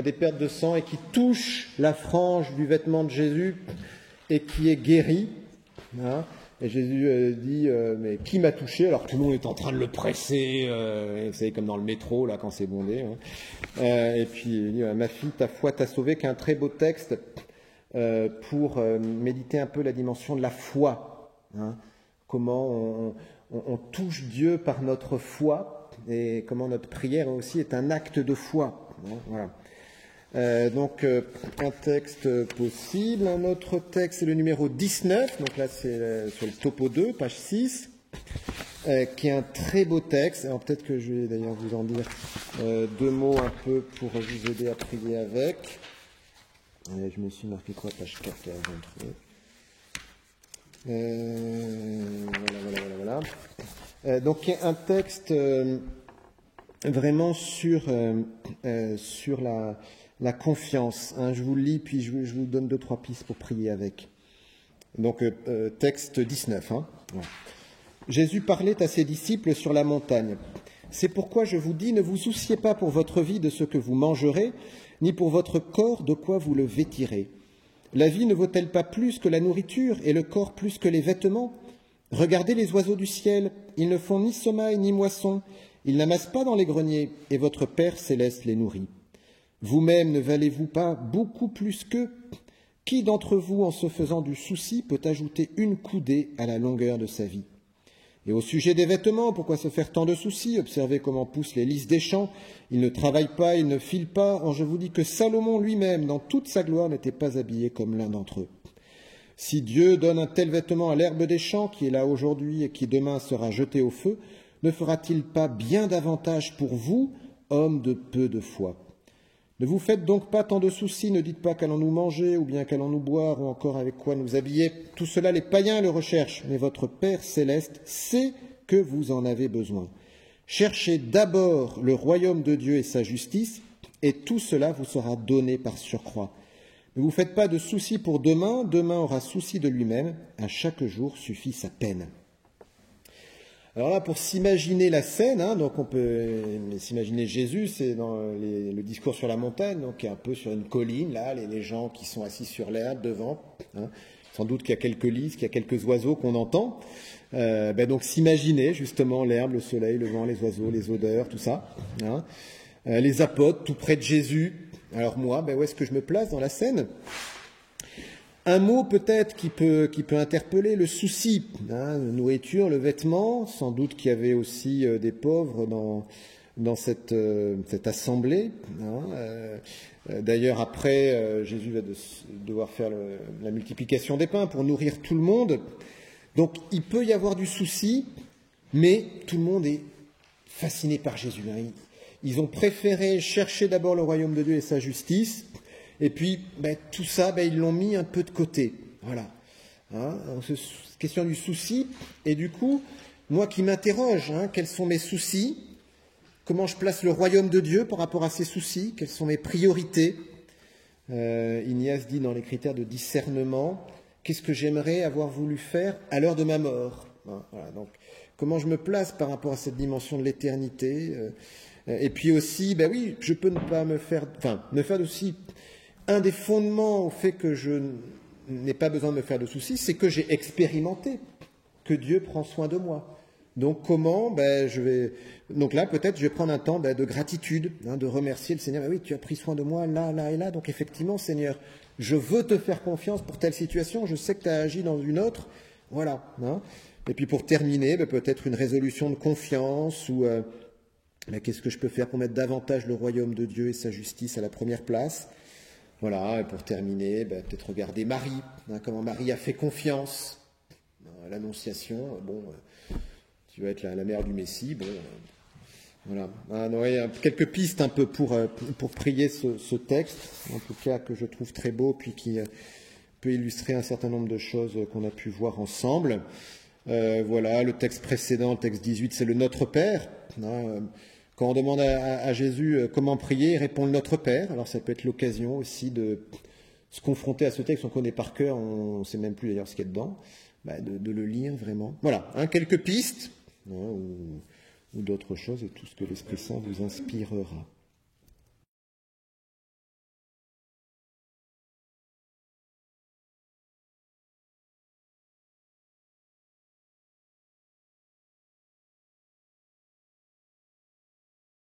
des pertes de sang et qui touche la frange du vêtement de Jésus et qui est guérie. Hein. Et Jésus dit mais qui m'a touché? Alors tout le monde est en train de le presser, vous savez, comme dans le métro là quand c'est bondé. Hein. Et puis il dit ma fille, ta foi t'a sauvée, qui est un très beau texte pour méditer un peu la dimension de la foi. Hein. Comment on touche Dieu par notre foi et comment notre prière aussi est un acte de foi. Hein. Voilà. Donc, un texte possible. Un autre texte, c'est le numéro 19. Donc là, c'est sur le topo 2, page 6, qui est un très beau texte. Alors, peut-être que je vais d'ailleurs vous en dire deux mots un peu pour vous aider à prier avec. Et je me suis marqué quoi, page 4, là, je voilà. Donc, un texte vraiment sur la confiance. Hein, je vous le lis, puis je vous donne 2-3 pistes pour prier avec. Donc, texte 19. Hein. Ouais. Jésus parlait à ses disciples sur la montagne. C'est pourquoi je vous dis, ne vous souciez pas pour votre vie de ce que vous mangerez, ni pour votre corps de quoi vous le vêtirez. La vie ne vaut-elle pas plus que la nourriture, et le corps plus que les vêtements? Regardez les oiseaux du ciel, ils ne font ni sommeil ni moisson, ils n'amassent pas dans les greniers, et votre Père céleste les nourrit. Vous-même ne valez-vous pas beaucoup plus qu'eux? Qui d'entre vous, en se faisant du souci, peut ajouter une coudée à la longueur de sa vie? Et au sujet des vêtements, pourquoi se faire tant de soucis? Observez comment poussent les lys des champs. Ils ne travaillent pas, ils ne filent pas. Or, je vous dis que Salomon lui-même, dans toute sa gloire, n'était pas habillé comme l'un d'entre eux. Si Dieu donne un tel vêtement à l'herbe des champs, qui est là aujourd'hui et qui demain sera jetée au feu, ne fera-t-il pas bien davantage pour vous, homme de peu de foi. Ne vous faites donc pas tant de soucis, ne dites pas qu'allons-nous manger, ou bien qu'allons-nous boire, ou encore avec quoi nous habiller. Tout cela, les païens le recherchent, mais votre Père céleste sait que vous en avez besoin. Cherchez d'abord le royaume de Dieu et sa justice, et tout cela vous sera donné par surcroît. Ne vous faites pas de soucis pour demain, demain aura souci de lui-même, à chaque jour suffit sa peine. Alors là, pour s'imaginer la scène, donc on peut s'imaginer Jésus, c'est dans le discours sur la montagne, donc qui est un peu sur une colline, là, les gens qui sont assis sur l'herbe devant, sans doute qu'il y a quelques lys, qu'il y a quelques oiseaux qu'on entend. Donc s'imaginer justement l'herbe, le soleil, le vent, les oiseaux, les odeurs, tout ça. Les apôtres tout près de Jésus. Alors moi, où est-ce que je me place dans la scène ? Un mot peut-être qui peut interpeller, le souci, la nourriture, le vêtement, sans doute qu'il y avait aussi des pauvres dans cette assemblée. D'ailleurs, après, Jésus va devoir faire la multiplication des pains pour nourrir tout le monde. Donc, il peut y avoir du souci, mais tout le monde est fasciné par Jésus. Ils ont préféré chercher d'abord le royaume de Dieu et sa justice. Et puis, tout ça, ils l'ont mis un peu de côté. Voilà. Donc, c'est question du souci. Et du coup, moi qui m'interroge, quels sont mes soucis ? Comment je place le royaume de Dieu par rapport à ces soucis ? Quelles sont mes priorités ? Ignace dit dans les critères de discernement, qu'est-ce que j'aimerais avoir voulu faire à l'heure de ma mort ? Voilà. Donc, comment je me place par rapport à cette dimension de l'éternité ? Et puis aussi, je peux ne pas me faire aussi... Un des fondements au fait que je n'ai pas besoin de me faire de soucis, c'est que j'ai expérimenté que Dieu prend soin de moi. Donc comment donc là, peut-être, je vais prendre un temps de gratitude, de remercier le Seigneur. Oui, tu as pris soin de moi là, là et là. Donc effectivement, Seigneur, je veux te faire confiance pour telle situation. Je sais que tu as agi dans une autre. Voilà. Et puis pour terminer, peut-être une résolution de confiance ou qu'est-ce que je peux faire pour mettre davantage le royaume de Dieu et sa justice à la première place. Voilà, et pour terminer, peut-être regarder Marie, comment Marie a fait confiance à l'Annonciation. Tu vas être la mère du Messie. Voilà. Quelques pistes un peu pour prier ce texte, en tout cas que je trouve très beau, puis qui peut illustrer un certain nombre de choses qu'on a pu voir ensemble. Voilà, le texte précédent, le texte 18, c'est le Notre Père. Quand on demande à Jésus comment prier, il répond le Notre Père. Alors ça peut être l'occasion aussi de se confronter à ce texte, on connaît par cœur, on ne sait même plus d'ailleurs ce qu'il y a dedans, de le lire vraiment. Voilà, quelques pistes ou d'autres choses et tout ce que l'Esprit Saint vous inspirera.